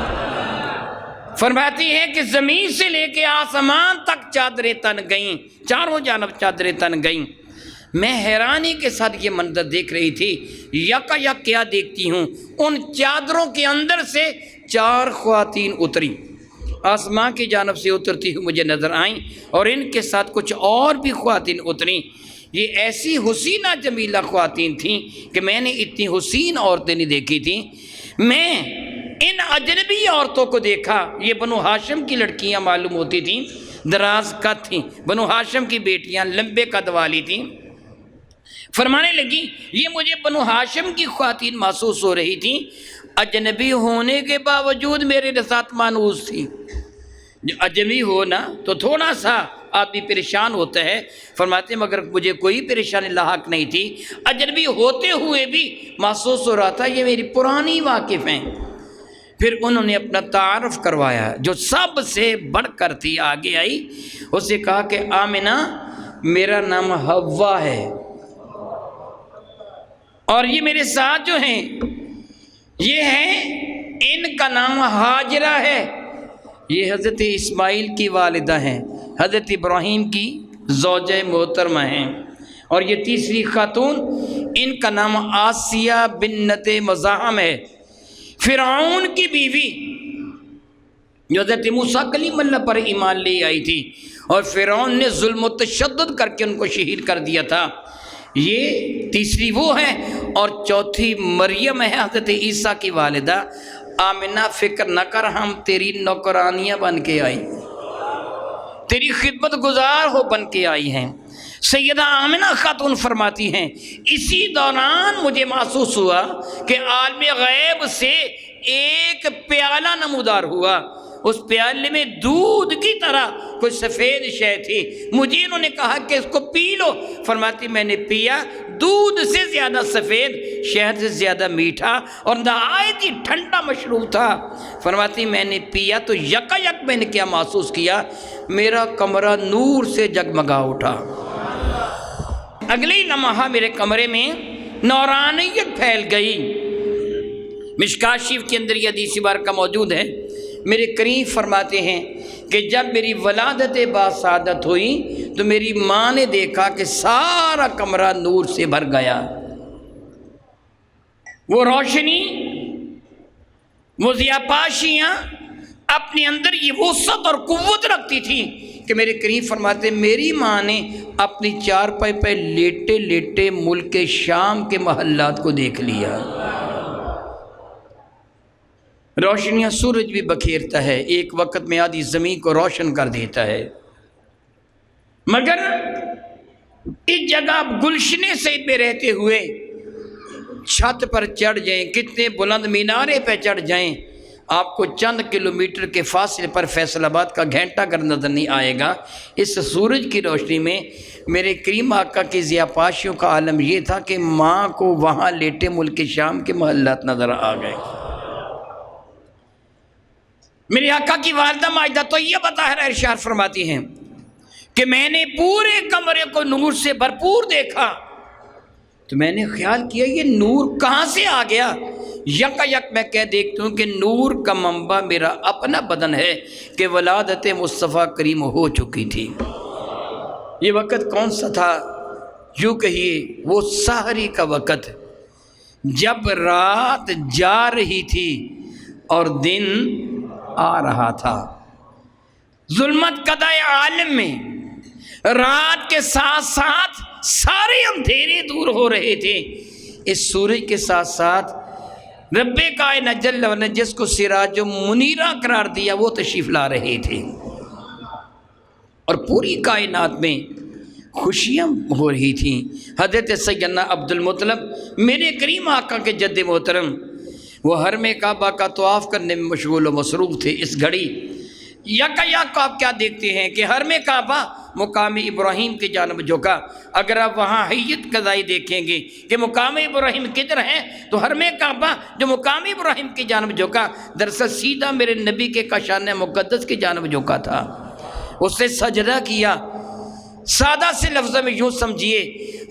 فرماتی ہے کہ زمین سے لے کے آسمان تک چادریں تن گئیں، چاروں جانب چادریں تن گئیں۔ میں حیرانی کے ساتھ یہ منظر دیکھ رہی تھی، یک کیا دیکھتی ہوں، ان چادروں کے اندر سے 4 خواتین اتری، آسمان کی جانب سے اترتی ہوئی مجھے نظر آئیں، اور ان کے ساتھ کچھ اور بھی خواتین اتریں۔ یہ ایسی حسینہ جمیلہ خواتین تھیں کہ میں نے اتنی حسین عورتیں نہیں دیکھی تھیں۔ میں ان اجنبی عورتوں کو دیکھا، یہ بنو ہاشم کی لڑکیاں معلوم ہوتی تھیں، دراز قد تھیں، بنو ہاشم کی بیٹیاں لمبے قد والی تھیں۔ فرمانے لگی یہ مجھے بنو ہاشم کی خواتین محسوس ہو رہی تھیں، اجنبی ہونے کے باوجود میرے ساتھ مانوس تھی۔ اجنبی ہونا تو تھوڑا سا آدمی پریشان ہوتا ہے، فرماتے ہیں مگر مجھے کوئی پریشانی لاحق نہیں تھی، اجنبی ہوتے ہوئے بھی محسوس ہو رہا تھا یہ میری پرانی واقف ہیں۔ پھر انہوں نے اپنا تعارف کروایا، جو سب سے بڑھ کر تھی آگے آئی، اسے کہا کہ آمنہ میرا نام حوا ہے، اور یہ میرے ساتھ جو ہیں یہ ہیں، ان کا نام ہاجرہ ہے، یہ حضرت اسماعیل کی والدہ ہیں، حضرت ابراہیم کی زوجہ محترمہ ہیں، اور یہ تیسری خاتون ان کا نام آسیہ بنت مزاحم ہے، فرعون کی بیوی جو حضرت موسیٰ کلیم اللہ پر ایمان لے آئی تھی، اور فرعون نے ظلم و تشدد کر کے ان کو شہید کر دیا تھا۔ یہ تیسری وہ ہے، اور چوتھی مریم ہے حضرت عیسیٰ کی والدہ۔ آمنہ فکر نہ کر، ہم تیری نوکرانیاں بن کے آئی، تیری خدمت گزار ہو بن کے آئی ہیں۔ سیدہ آمنہ خاتون فرماتی ہیں اسی دوران مجھے محسوس ہوا کہ عالم غیب سے ایک پیالہ نمودار ہوا، اس پیالے میں دودھ کی طرح کوئی سفید شے تھی، مجھے انہوں نے کہا کہ اس کو پی لو، فرماتی میں نے پیا، دودھ سے زیادہ سفید، شہد سے زیادہ میٹھا، اور نہایت ہی ٹھنڈا مشروب تھا۔ فرماتی میں نے پیا تو یک میں نے کیا محسوس کیا، میرا کمرہ نور سے جگمگا اٹھا۔ اگلی لمحہ میرے کمرے میں نورانیت پھیل گئی۔ مشکوٰۃ شریف کے اندر یہ حدیث مبارکہ موجود ہے، میرے کریم فرماتے ہیں کہ جب میری ولادت باسعادت ہوئی تو میری ماں نے دیکھا کہ سارا کمرہ نور سے بھر گیا، وہ روشنی، وہ ضیاءپاشیاں اپنے اندر یہ وسعت اور قوت رکھتی تھی کہ میرے کریم فرماتے ہیں میری ماں نے اپنی چارپائی پہ لیٹے لیٹے ملک شام کے محلات کو دیکھ لیا۔ روشنیاں سورج بھی بکھیرتا ہے، ایک وقت میں آدھی زمین کو روشن کر دیتا ہے، مگر اس جگہ گلشنے سے پہ رہتے ہوئے چھت پر چڑھ جائیں، کتنے بلند مینارے پہ چڑھ جائیں، آپ کو چند کلومیٹر کے فاصلے پر فیصل آباد کا گھنٹہ گھر نظر نہیں آئے گا۔ اس سورج کی روشنی میں میرے کریم آقا کی ضیاءپاشیوں کا عالم یہ تھا کہ ماں کو وہاں لیٹے ملک شام کے محلات نظر آ گئے۔ میرے آقا کی والدہ ماجدہ طیبہ طاہرہ ارشاد فرماتی ہیں کہ میں نے پورے کمرے کو نور سے بھرپور دیکھا، تو میں نے خیال کیا یہ نور کہاں سے آ گیا؟ یک میں کہہ دیکھتا ہوں کہ نور کا منبع میرا اپنا بدن ہے کہ ولادت مصطفیٰ کریم ہو چکی تھی۔ یہ وقت کون سا تھا؟ یوں کہیے وہ سحری کا وقت، جب رات جا رہی تھی اور دن آ رہا تھا۔ ظلمت قدائے عالم میں رات کے ساتھ ساتھ سارے اندھیرے دور ہو رہے تھے، اس سورج کے ساتھ ساتھ رب کائنات جل وعلا جس کو سراج منیرہ قرار دیا وہ تشریف لا رہے تھے، اور پوری کائنات میں خوشیاں ہو رہی تھیں۔ حضرت سیدنا عبدالمطلب میرے کریم آقا کے جد محترم وہ حرم کعبہ کا طواف کرنے میں مشغول و مصروف تھے۔ اس گھڑی یک آپ کیا دیکھتے ہیں کہ حرم کعبہ مقام ابراہیم کی جانب جھکا۔ اگر آپ وہاں حیت قضائی دیکھیں گے کہ مقام ابراہیم کدھر ہے تو حرم کعبہ جو مقام ابراہیم کی جانب جھکا دراصل سیدھا میرے نبی کے کاشان مقدس کی جانب جھکا تھا۔ اس سے سجدہ کیا۔ سادہ سے لفظوں میں یوں سمجھیے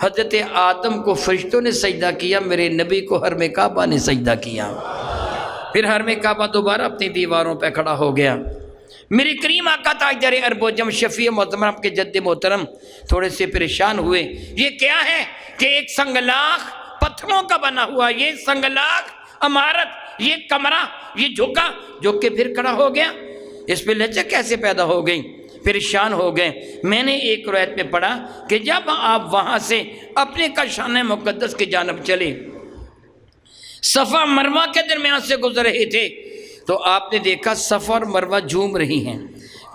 حضرت آدم کو فرشتوں نے سجدہ کیا، میرے نبی کو حرم کعبہ نے سجدہ کیا۔ پھر حرم کعبہ دوبارہ اپنی دیواروں پہ کھڑا ہو گیا۔ میرے کریم آقا تاجدار عرب و جم شفیع معظم آپ کے جد محترم تھوڑے سے پریشان ہوئے۔ یہ کیا ہے کہ ایک سنگلاخ پتھروں کا بنا ہوا یہ سنگلاخ عمارت، یہ کمرہ، یہ جھک کے پھر کھڑا ہو گیا، اس پہ لچک کیسے پیدا ہو گئی؟ پریشان ہو گئے۔ میں نے ایک روایت میں پڑھا کہ جب آپ وہاں سے اپنے کاشان مقدس کی جانب چلے، صفا مروہ کے درمیان سے گزر رہے تھے تو آپ نے دیکھا صفا اور مروہ جھوم رہی ہیں۔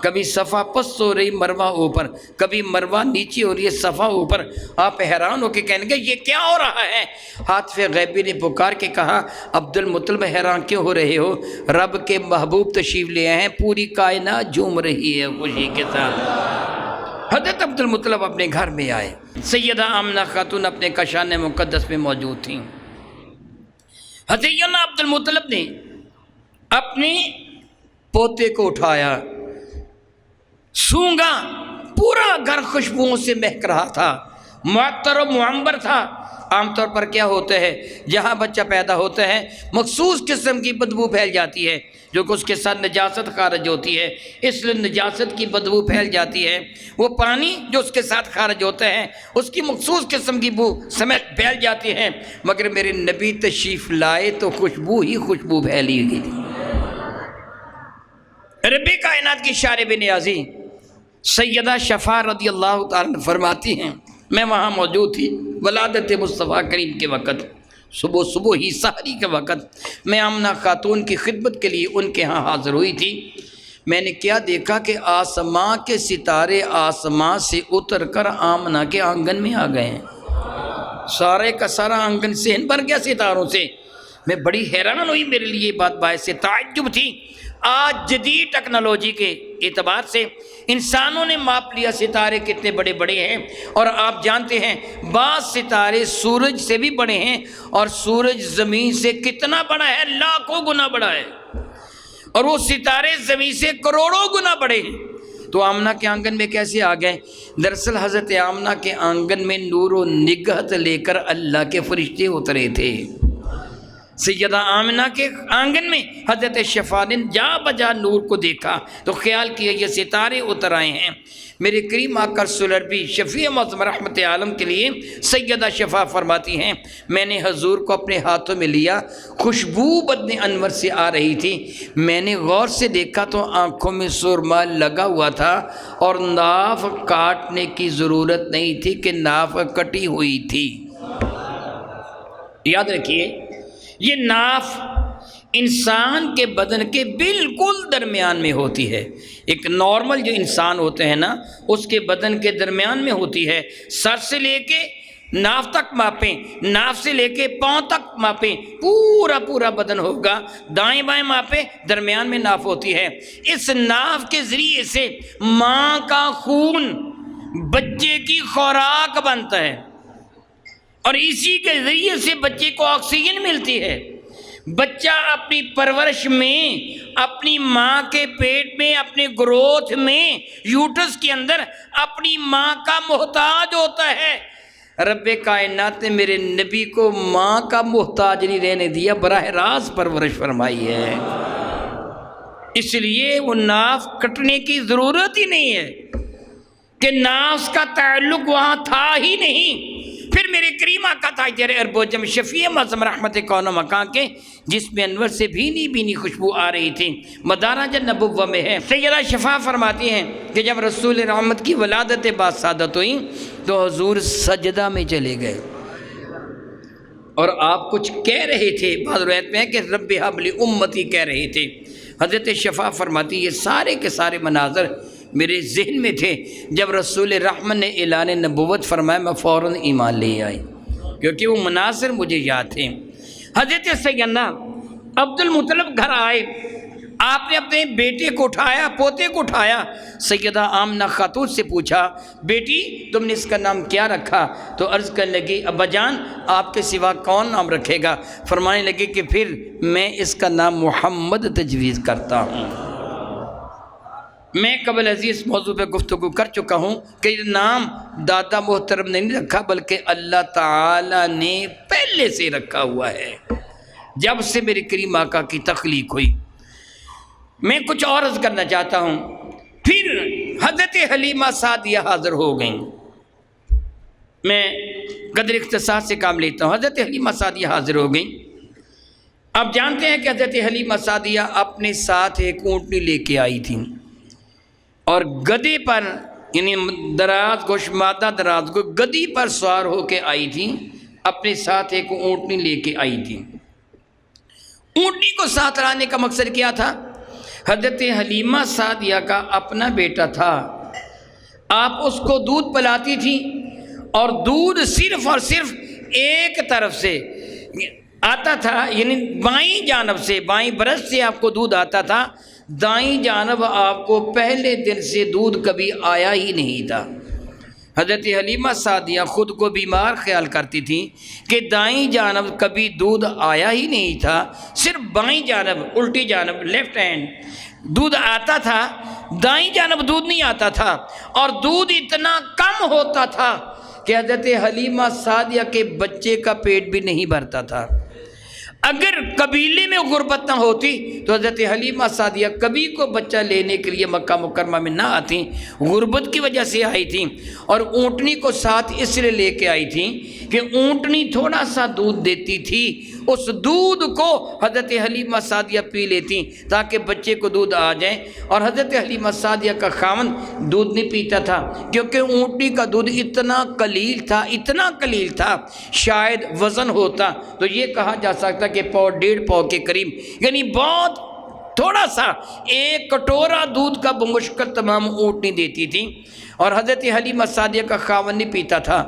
کبھی صفا پست ہو رہی، مروہ اوپر، کبھی مروہ نیچے ہو رہی ہے، صفا اوپر۔ آپ حیران ہو کے کہنے گے یہ کیا ہو رہا ہے؟ حاتف غیبی نے پکار کے کہا عبدالمطلب حیران کیوں ہو رہے ہو؟ رب کے محبوب تشریف لے آئے ہیں، پوری کائنات جھوم رہی ہے خوشی کے ساتھ۔ حضرت عبدالمطلب اپنے گھر میں آئے، سیدہ آمنہ خاتون اپنے کاشان مقدس میں موجود تھیں۔ حضرت عبدالمطلب نے اپنے پوتے کو اٹھایا، سونگا، پورا گھر خوشبوؤں سے مہک رہا تھا، معطر و معنبر تھا۔ عام طور پر کیا ہوتا ہے جہاں بچہ پیدا ہوتا ہے مخصوص قسم کی بدبو پھیل جاتی ہے جو کہ اس کے ساتھ نجاست خارج ہوتی ہے، اس لیے نجاست کی بدبو پھیل جاتی ہے۔ وہ پانی جو اس کے ساتھ خارج ہوتا ہے اس کی مخصوص قسم کی بو سمیت پھیل جاتی ہے، مگر میرے نبی تشریف لائے تو خوشبو ہی خوشبو پھیلی گئی۔ رب کائنات کی شارب نیازی سیدہ شفاء رضی اللہ تعالیٰ فرماتی ہیں میں وہاں موجود تھی ولادت مصطفیٰ کریم کے وقت، صبح ہی سحری کے وقت میں آمنہ خاتون کی خدمت کے لیے ان کے ہاں حاضر ہوئی تھی۔ میں نے کیا دیکھا کہ آسماں کے ستارے آسماں سے اتر کر آمنہ کے آنگن میں آ گئے ہیں، سارے کا سارا آنگن صحن بھر گیا ستاروں سے۔ میں بڑی حیران ہوئی، میرے لیے یہ بات باعث تعجب تھی۔ آج جدید ٹیکنالوجی کے اعتبار سے انسانوں نے ماپ لیا ستارے کتنے بڑے بڑے ہیں، اور آپ جانتے ہیں بعض ستارے سورج سے بھی بڑے ہیں، اور سورج زمین سے کتنا بڑا ہے؟ لاکھوں گنا بڑا ہے، اور وہ ستارے زمین سے کروڑوں گنا بڑے ہیں۔ تو آمنہ کے آنگن میں کیسے آ گئے؟ دراصل حضرت آمنہ کے آنگن میں نور و نگہت لے کر اللہ کے فرشتے اترے تھے۔ سیدہ آمنہ کے آنگن میں حضرت شفاء نے جا بجا نور کو دیکھا تو خیال کیا یہ ستارے اتر آئے ہیں۔ میرے کریم آقا رسول عربی شفیع معظم رحمت عالم کے لیے سیدہ شفاء فرماتی ہیں میں نے حضور کو اپنے ہاتھوں میں لیا، خوشبو بدن انور سے آ رہی تھی۔ میں نے غور سے دیکھا تو آنکھوں میں سرما لگا ہوا تھا اور ناف کاٹنے کی ضرورت نہیں تھی کہ ناف کٹی ہوئی تھی۔ یاد رکھیے یہ ناف انسان کے بدن کے بالکل درمیان میں ہوتی ہے۔ ایک نارمل جو انسان ہوتے ہیں نا اس کے بدن کے درمیان میں ہوتی ہے۔ سر سے لے کے ناف تک ماپیں، ناف سے لے کے پاؤں تک ماپیں، پورا بدن ہوگا، دائیں بائیں ماپیں، درمیان میں ناف ہوتی ہے۔ اس ناف کے ذریعے سے ماں کا خون بچے کی خوراک بنتا ہے، اور اسی کے ذریعے سے بچے کو آکسیجن ملتی ہے۔ بچہ اپنی پرورش میں، اپنی ماں کے پیٹ میں، اپنے گروتھ میں، یوٹرس کے اندر اپنی ماں کا محتاج ہوتا ہے۔ رب کائنات نے میرے نبی کو ماں کا محتاج نہیں رہنے دیا، براہ راست پرورش فرمائی ہے، اس لیے وہ ناف کٹنے کی ضرورت ہی نہیں ہے کہ ناف کا تعلق وہاں تھا ہی نہیں۔ پھر میرے کریم آقا تاجر عرب و جم شفیع معظم رحمت کون و مکان کے جس میں انور سے بھینی خوشبو آ رہی تھی، مدارج نبوہ میں ہے۔ سیدہ شفاء فرماتی ہیں کہ جب رسول رحمت کی ولادت باسعادت ہوئی تو حضور سجدہ میں چلے گئے اور آپ کچھ کہہ رہے تھے، بعض روایت میں ہے کہ رب حب لی امتی کہہ رہے تھے۔ حضرت شفاء فرماتی یہ سارے کے سارے مناظر میرے ذہن میں تھے۔ جب رسول رحمت نے اعلان نبوت فرمایا میں فوراً ایمان لے آئی، کیونکہ وہ مناظر مجھے یاد تھے۔ حضرت سیدنا عبد المطلب گھر آئے، آپ نے اپنے بیٹے کو اٹھایا، پوتے کو اٹھایا، سیدہ آمنہ خاتون سے پوچھا بیٹی تم نے اس کا نام کیا رکھا؟ تو عرض کرنے لگی ابا جان آپ کے سوا کون نام رکھے گا؟ فرمانے لگے کہ پھر میں اس کا نام محمد تجویز کرتا ہوں۔ میں قبل عزیز موضوع پہ گفتگو کر چکا ہوں کہ یہ نام دادا محترم نے نہیں رکھا، بلکہ اللہ تعالی نے پہلے سے رکھا ہوا ہے جب سے میرے کریم آقا کی تخلیق ہوئی۔ میں کچھ اور عرض کرنا چاہتا ہوں۔ پھر حضرت حلیمہ سعدیہ حاضر ہو گئیں۔ میں قدر اختصار سے کام لیتا ہوں۔ حضرت حلیمہ سعدیہ حاضر ہو گئیں۔ آپ جانتے ہیں کہ حضرت حلیمہ سعدیہ اپنے ساتھ ایک اونٹنی لے کے آئی تھیں، اور گدے پر یعنی دراز گوش مادہ دراز کو گدی پر سوار ہو کے آئی تھیں، اپنے ساتھ ایک اونٹنی لے کے آئی تھیں۔ اونٹنی کو ساتھ لانے کا مقصد کیا تھا؟ حضرت حلیمہ سعدیہ کا اپنا بیٹا تھا، آپ اس کو دودھ پلاتی تھیں، اور دودھ صرف اور صرف ایک طرف سے آتا تھا، یعنی بائیں جانب سے، بائیں برس سے آپ کو دودھ آتا تھا، دائیں جانب آپ کو پہلے دن سے دودھ کبھی آیا ہی نہیں تھا۔ حضرت حلیمہ سعدیہ خود کو بیمار خیال کرتی تھیں کہ دائیں جانب کبھی دودھ آیا ہی نہیں تھا، صرف بائیں جانب الٹی جانب لیفٹ ہینڈ دودھ آتا تھا، دائیں جانب دودھ نہیں آتا تھا، اور دودھ اتنا کم ہوتا تھا کہ حضرت حلیمہ سعدیہ کے بچے کا پیٹ بھی نہیں بھرتا تھا۔ اگر قبیلے میں غربت نہ ہوتی تو حضرت حلیمہ سعدیہ کبھی کو بچہ لینے کے لیے مکہ مکرمہ میں نہ آتی، غربت کی وجہ سے آئی تھیں، اور اونٹنی کو ساتھ اس لیے لے کے آئی تھیں کہ اونٹنی تھوڑا سا دودھ دیتی تھی، اس دودھ کو حضرت حلیمہ سعدیہ پی لیتی تاکہ بچے کو دودھ آ جائے۔ اور حضرت حلیمہ سعدیہ کا خاوند دودھ نہیں پیتا تھا، کیونکہ اونٹنی کا دودھ اتنا قلیل تھا، شاید وزن ہوتا تو یہ کہا جا سکتا کہ پاؤ 1.5 پاؤ کے قریب، یعنی بہت تھوڑا سا، ایک کٹورا دودھ کا بمشکل تمام اونٹنی دیتی تھی۔ اور حضرت حلیمہ سعدیہ کا خاوند نہیں پیتا تھا،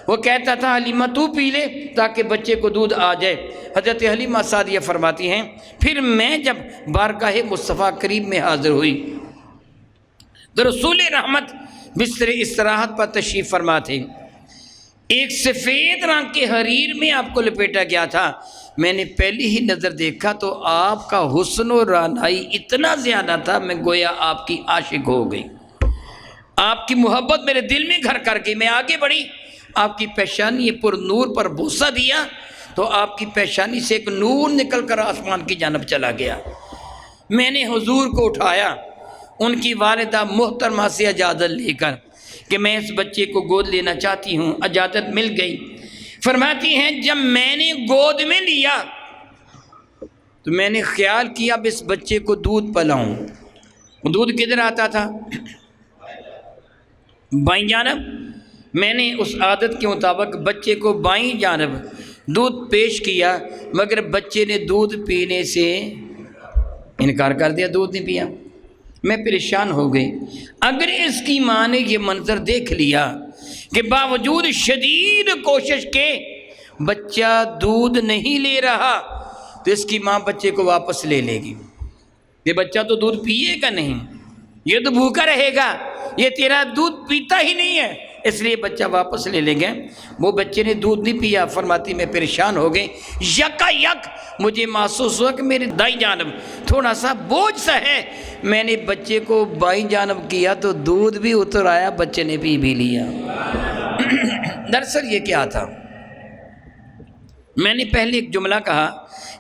وہ کہتا تھا حلیمہ تو پی لے تاکہ بچے کو دودھ آ جائے۔ حضرت حلیمہ سعدیہ فرماتی ہیں پھر میں جب بارگاہ مصطفیٰ کریم میں حاضر ہوئی تو رسول رحمت بستر استراحت پر تشریف فرما تھے، ایک سفید رنگ کے حریر میں آپ کو لپیٹا گیا تھا۔ میں نے پہلی ہی نظر دیکھا تو آپ کا حسن و رعنائی اتنا زیادہ تھا، میں گویا آپ کی عاشق ہو گئی، آپ کی محبت میرے دل میں گھر کر گئی۔ میں آگے بڑھی، آپ کی پیشانی پر نور پر بوسہ دیا تو آپ کی پیشانی سے ایک نور نکل کر آسمان کی جانب چلا گیا۔ میں نے حضور کو اٹھایا، ان کی والدہ محترمہ سے اجازت لے کر کہ میں اس بچے کو گود لینا چاہتی ہوں، اجازت مل گئی۔ فرماتی ہیں جب میں نے گود میں لیا تو میں نے خیال کیا اب اس بچے کو دودھ پلاؤں۔ دودھ کدھر آتا تھا؟ بائیں جانب۔ میں نے اس عادت کے مطابق بچے کو بائیں جانب دودھ پیش کیا، مگر بچے نے دودھ پینے سے انکار کر دیا، دودھ نہیں پیا۔ میں پریشان ہو گئی۔ اگر اس کی ماں نے یہ منظر دیکھ لیا کہ باوجود شدید کوشش کے بچہ دودھ نہیں لے رہا تو اس کی ماں بچے کو واپس لے لے گی، یہ بچہ تو دودھ پیے گا نہیں، یہ تو بھوکا رہے گا، یہ تیرا دودھ پیتا ہی نہیں ہے، اس لیے بچہ واپس لے لیں گے۔ وہ بچے نے دودھ نہیں پیا۔ فرماتی میں پریشان ہو گئی، یکا یک مجھے محسوس ہوا کہ میری دائیں جانب تھوڑا سا بوجھ سا ہے۔ میں نے بچے کو بائیں جانب کیا تو دودھ بھی اتر آیا، بچے نے پی بھی لیا۔ دراصل یہ کیا تھا؟ میں نے پہلے ایک جملہ کہا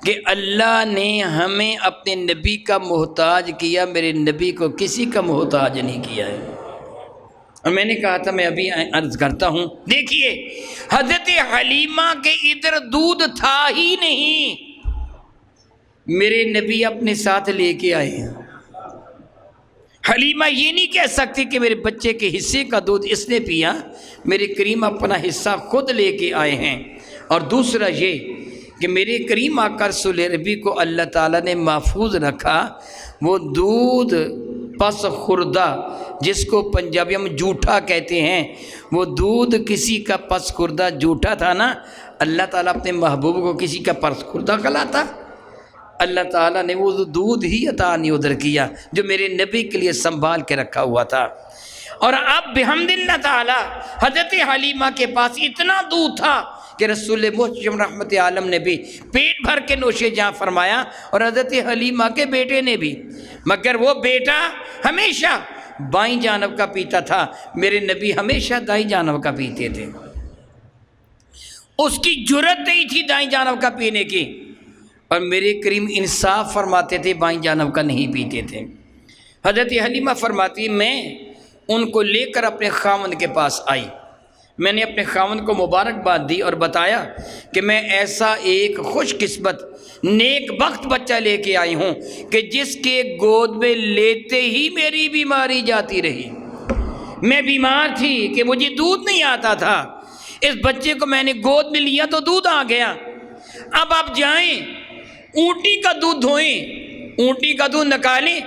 کہ اللہ نے ہمیں اپنے نبی کا محتاج کیا، میرے نبی کو کسی کا محتاج نہیں کیا ہے۔ اور میں نے کہا تھا میں ابھی عرض کرتا ہوں، دیکھیے حضرت حلیمہ کے ادھر دودھ تھا ہی نہیں، میرے نبی اپنے ساتھ لے کے آئے ہیں۔ حلیمہ یہ نہیں کہہ سکتی کہ میرے بچے کے حصے کا دودھ اس نے پیا، میرے کریم اپنا حصہ خود لے کے آئے ہیں۔ اور دوسرا یہ کہ میرے کریم آقا رسول ربی کو اللہ تعالیٰ نے محفوظ رکھا، وہ دودھ پس خوردہ، جس کو پنجابی میں جھوٹا کہتے ہیں، وہ دودھ کسی کا پس خوردہ جھوٹا تھا نا، اللہ تعالیٰ اپنے محبوب کو کسی کا پس خوردہ کھلاتا؟ اللہ تعالیٰ نے وہ دودھ ہی عطا نہیں ادھر کیا جو میرے نبی کے لیے سنبھال کے رکھا ہوا تھا۔ اور اب بحمد اللہ تعالیٰ حضرت حلیمہ کے پاس اتنا دودھ تھا کہ رسول محترم رحمت عالم نے بھی پیٹ بھر کے نوش جاں فرمایا، اور حضرت حلیمہ کے بیٹے نے بھی، مگر وہ بیٹا ہمیشہ بائیں جانب کا پیتا تھا، میرے نبی ہمیشہ دائیں جانب کا پیتے تھے۔ اس کی جرت نہیں تھی دائیں جانب کا پینے کی، اور میرے کریم انصاف فرماتے تھے، بائیں جانب کا نہیں پیتے تھے۔ حضرت حلیمہ فرماتی میں ان کو لے کر اپنے خاوند کے پاس آئی، میں نے اپنے خاوند کو مبارکباد دی اور بتایا کہ میں ایسا ایک خوش قسمت نیک بخت بچہ لے کے آئی ہوں کہ جس کے گود میں لیتے ہی میری بیماری جاتی رہی۔ میں بیمار تھی کہ مجھے دودھ نہیں آتا تھا، اس بچے کو میں نے گود میں لیا تو دودھ آ گیا۔ اب آپ جائیں اونٹی کا دودھ دھوئیں، اونٹی کا دودھ نکالیں،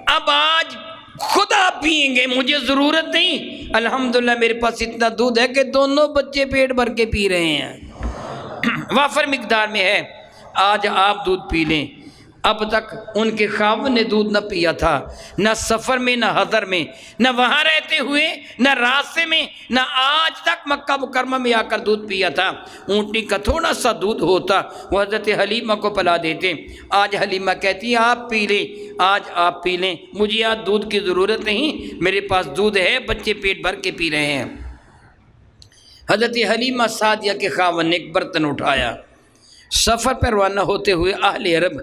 اب آج خود آپ پئیں گے، مجھے ضرورت نہیں۔ الحمدللہ میرے پاس اتنا دودھ ہے کہ دونوں بچے پیٹ بھر کے پی رہے ہیں، وافر مقدار میں ہے، آج آپ دودھ پی لیں۔ اب تک ان کے خاوند نے دودھ نہ پیا تھا، نہ سفر میں، نہ حضر میں، نہ وہاں رہتے ہوئے، نہ راستے میں، نہ آج تک مکہ مکرمہ میں آ کر دودھ پیا تھا۔ اونٹنی کا تھوڑا سا دودھ ہوتا وہ حضرت حلیمہ کو پلا دیتے۔ آج حلیمہ کہتی آپ پی لیں، آج آپ پی لیں، مجھے آج دودھ کی ضرورت نہیں، میرے پاس دودھ ہے، بچے پیٹ بھر کے پی رہے ہیں۔ حضرت حلیمہ سعدیہ کے خاوند نے ایک برتن اٹھایا، سفر پر روانہ ہوتے ہوئے اہل عرب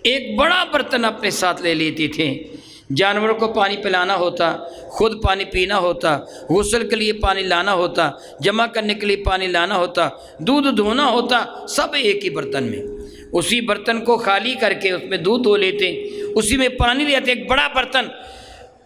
ایک بڑا برتن اپنے ساتھ لے لیتے تھے، جانوروں کو پانی پلانا ہوتا، خود پانی پینا ہوتا، غسل کے لیے پانی لانا ہوتا، جمع کرنے کے لیے پانی لانا ہوتا، دودھ دھونا ہوتا، سب ایک ہی برتن میں۔ اسی برتن کو خالی کر کے اس میں دودھ دھو لیتے، اسی میں پانی لیتے، ایک بڑا برتن۔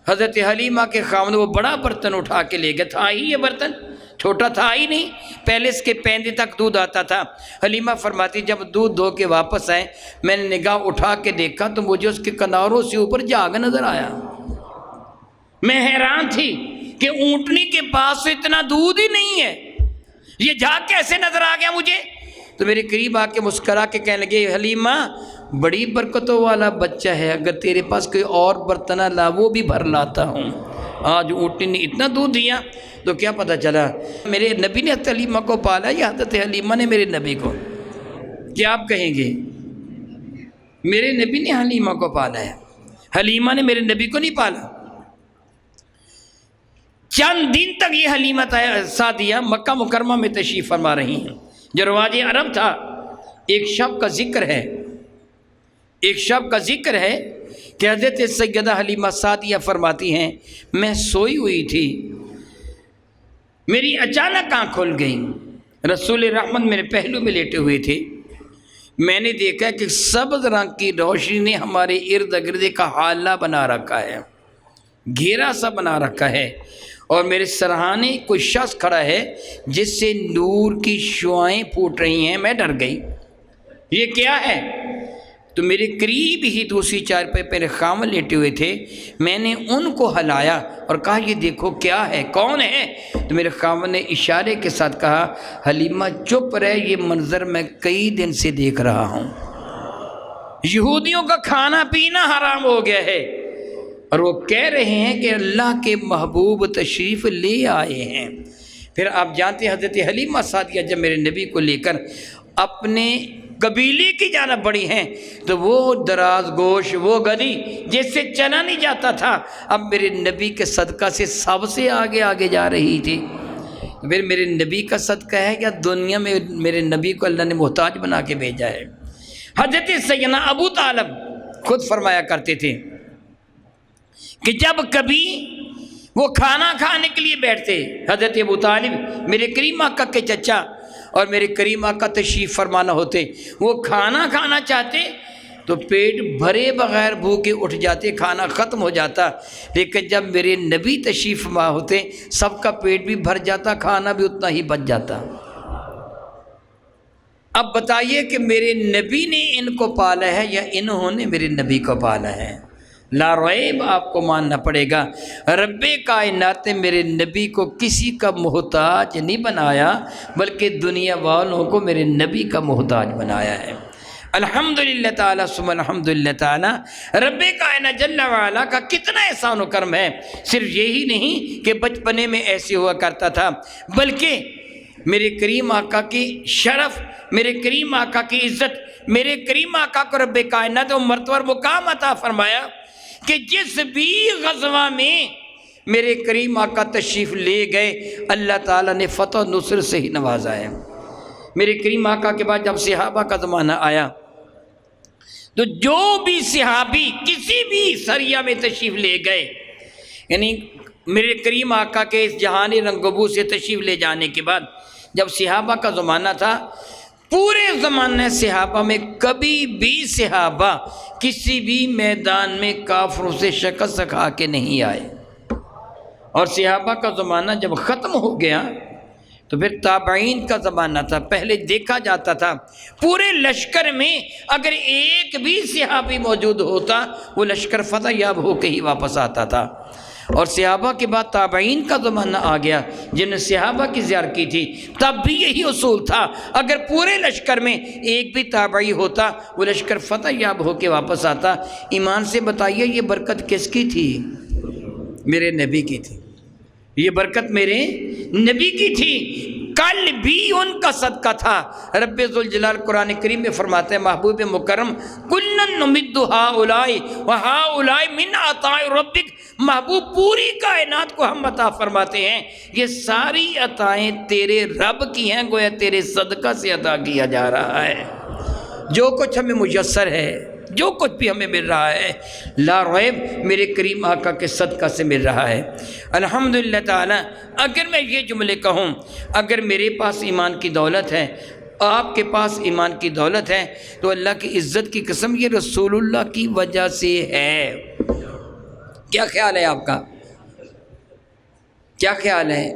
حضرت حلیمہ کے خاوند وہ بڑا برتن اٹھا کے لے گئے، تھا ہی یہ برتن، چھوٹا تھا ہی نہیں، پہلے اس کے پیندے تک دودھ آتا تھا۔ حلیمہ فرماتی جب دودھ دھو کے واپس آئے، میں نے نگاہ اٹھا کے دیکھا تو مجھے اس کے کناروں سے اوپر جاگ نظر آیا۔ میں حیران تھی کہ اونٹنی کے پاس تو اتنا دودھ ہی نہیں ہے، یہ جاگ کیسے نظر آ گیا مجھے؟ تو میرے قریب آ کے مسکرا کے کہنے لگے حلیمہ بڑی برکتوں والا بچہ ہے، اگر تیرے پاس کوئی اور برتن لا وہ بھی بھر لاتا ہوں۔ آج اونٹنی نے اتنا دودھ دیا تو کیا پتہ چلا میرے نبی نے حضرت حلیمہ کو پالا یا حضرت حلیمہ نے میرے نبی کو؟ کیا آپ کہیں گے؟ میرے نبی نے حلیمہ کو پالا ہے، حلیمہ نے میرے نبی کو نہیں پالا۔ چند دن تک یہ حلیمہ سعدیہ مکہ مکرمہ میں تشریف فرما رہی ہیں۔ جو رواج عرب تھا، ایک شب کا ذکر ہے، ایک شب کا ذکر ہے کہ حضرت سیدہ حلیمہ سعدیہ فرماتی ہیں میں سوئی ہوئی تھی، میری اچانک آنکھ کھل گئی، رسول رحمت میرے پہلو میں لیٹے ہوئے تھے، میں نے دیکھا کہ سبز رنگ کی روشنی نے ہمارے ارد گرد کا حالہ بنا رکھا ہے، گھیرا سا بنا رکھا ہے، اور میرے سرہانے کوئی شخص کھڑا ہے جس سے نور کی شعائیں پھوٹ رہی ہیں۔ میں ڈر گئی، یہ کیا ہے؟ تو میرے قریب ہی دوسری چارپائی پہ خاوند لیٹے ہوئے تھے، میں نے ان کو ہلایا اور کہا یہ دیکھو کیا ہے، کون ہے؟ تو میرے خاوند نے اشارے کے ساتھ کہا حلیمہ چپ رہے، یہ منظر میں کئی دن سے دیکھ رہا ہوں، یہودیوں کا کھانا پینا حرام ہو گیا ہے، اور وہ کہہ رہے ہیں کہ اللہ کے محبوب تشریف لے آئے ہیں۔ پھر آپ جانتے ہیں حضرت حلیمہ سعدیہ جب میرے نبی کو لے کر اپنے قبیلے کی جانب بڑھی ہیں تو وہ دراز گوش، وہ گدی جس سے چلا نہیں جاتا تھا، اب میرے نبی کے صدقہ سے سب سے آگے آگے جا رہی تھی۔ پھر میرے نبی کا صدقہ ہے یا دنیا میں میرے نبی کو اللہ نے محتاج بنا کے بھیجا ہے؟ حضرت سیدنا ابو طالب خود فرمایا کرتے تھے کہ جب کبھی وہ کھانا کھانے کے لیے بیٹھتے، حضرت ابو طالب میرے کریم آقا کے چچا اور میرے کریم آقا تشریف فرمانا ہوتے، وہ کھانا کھانا چاہتے تو پیٹ بھرے بغیر بھوکے اٹھ جاتے، کھانا ختم ہو جاتا، لیکن جب میرے نبی تشریف فرما ہوتے سب کا پیٹ بھی بھر جاتا، کھانا بھی اتنا ہی بچ جاتا۔ اب بتائیے کہ میرے نبی نے ان کو پالا ہے یا انہوں نے میرے نبی کو پالا ہے؟ لا ریب آپ کو ماننا پڑے گا، رب کائنات نے میرے نبی کو کسی کا محتاج نہیں بنایا، بلکہ دنیا والوں کو میرے نبی کا محتاج بنایا ہے۔ الحمدللہ تعالیٰ ثم الحمدللہ تعالیٰ، رب کائنات جل وعلا کا کتنا احسان و کرم ہے۔ صرف یہی نہیں کہ بچپنے میں ایسے ہوا کرتا تھا، بلکہ میرے کریم آقا کی شرف، میرے کریم آقا کی عزت، میرے کریم آقا کو رب کائنات و مرتبہ مقام عطا فرمایا کہ جس بھی غزوہ میں میرے کریم آقا تشریف لے گئے، اللہ تعالیٰ نے فتح و نصر سے ہی نوازا ہے۔ میرے کریم آقا کے بعد جب صحابہ کا زمانہ آیا تو جو بھی صحابی کسی بھی سریہ میں تشریف لے گئے، یعنی میرے کریم آقا کے اس جہانی رنگبو سے تشریف لے جانے کے بعد جب صحابہ کا زمانہ تھا، پورے زمانے صحابہ میں کبھی بھی صحابہ کسی بھی میدان میں کافروں سے شکست کھا کے نہیں آئے۔ اور صحابہ کا زمانہ جب ختم ہو گیا تو پھر تابعین کا زمانہ تھا۔ پہلے دیکھا جاتا تھا پورے لشکر میں اگر ایک بھی صحابی موجود ہوتا، وہ لشکر فتح یاب ہو کے ہی واپس آتا تھا۔ اور صحابہ کے بعد تابعین کا زمانہ آ گیا جن نے صحابہ کی زیارت کی تھی، تب بھی یہی اصول تھا، اگر پورے لشکر میں ایک بھی تابعی ہوتا وہ لشکر فتح یاب ہو کے واپس آتا۔ ایمان سے بتائیے یہ برکت کس کی تھی؟ میرے نبی کی تھی، یہ برکت میرے نبی کی تھی۔ کل بھی ان کا صدقہ تھا۔ رب ذوالجلال قرآن کریم میں فرماتے ہیں محبوب مکرم کلن نمد ہؤلاء وہؤلاء من عطاء ربک، محبوب پوری کائنات کو ہم عطا فرماتے ہیں، یہ ساری عطائیں تیرے رب کی ہیں، گویا تیرے صدقہ سے عطا کیا جا رہا ہے۔ جو کچھ ہمیں میسر ہے، جو کچھ بھی ہمیں مل رہا ہے، لا ریب میرے کریم آقا کے صدقہ سے مل رہا ہے۔ الحمدللہ تعالیٰ اگر میں یہ جملے کہوں، اگر میرے پاس ایمان کی دولت ہے، آپ کے پاس ایمان کی دولت ہے، تو اللہ کی عزت کی قسم یہ رسول اللہ کی وجہ سے ہے۔ کیا خیال ہے آپ کا؟ کیا خیال ہے؟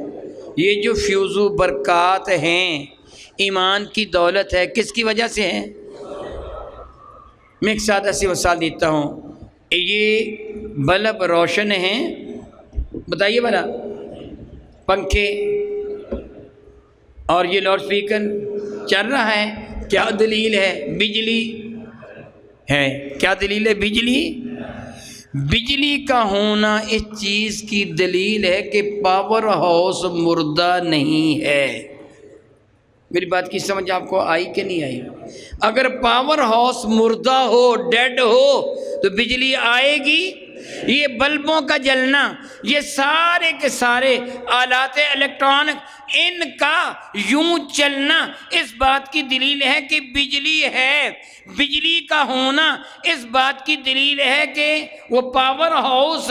یہ جو فیوز و برکات ہیں، ایمان کی دولت ہے، کس کی وجہ سے ہے؟ میں ایک سادہ سی مثال دیتا ہوں، یہ بلب روشن ہیں، بتائیے بنا، پنکھے اور یہ لاؤڈ اسپیکر چل رہا ہے، کیا دلیل ہے؟ بجلی ہے۔ کیا دلیل ہے؟ بجلی۔ بجلی کا ہونا اس چیز کی دلیل ہے کہ پاور ہاؤس مردہ نہیں ہے۔ میری بات کی سمجھ آپ کو آئی کہ نہیں آئی؟ اگر پاور ہاؤس مردہ ہو، ڈیڈ ہو، تو بجلی آئے گی؟ یہ بلبوں کا جلنا، یہ سارے کے سارے آلات الیکٹرانک، ان کا یوں چلنا اس بات کی دلیل ہے کہ بجلی ہے۔ بجلی کا ہونا اس بات کی دلیل ہے کہ وہ پاور ہاؤس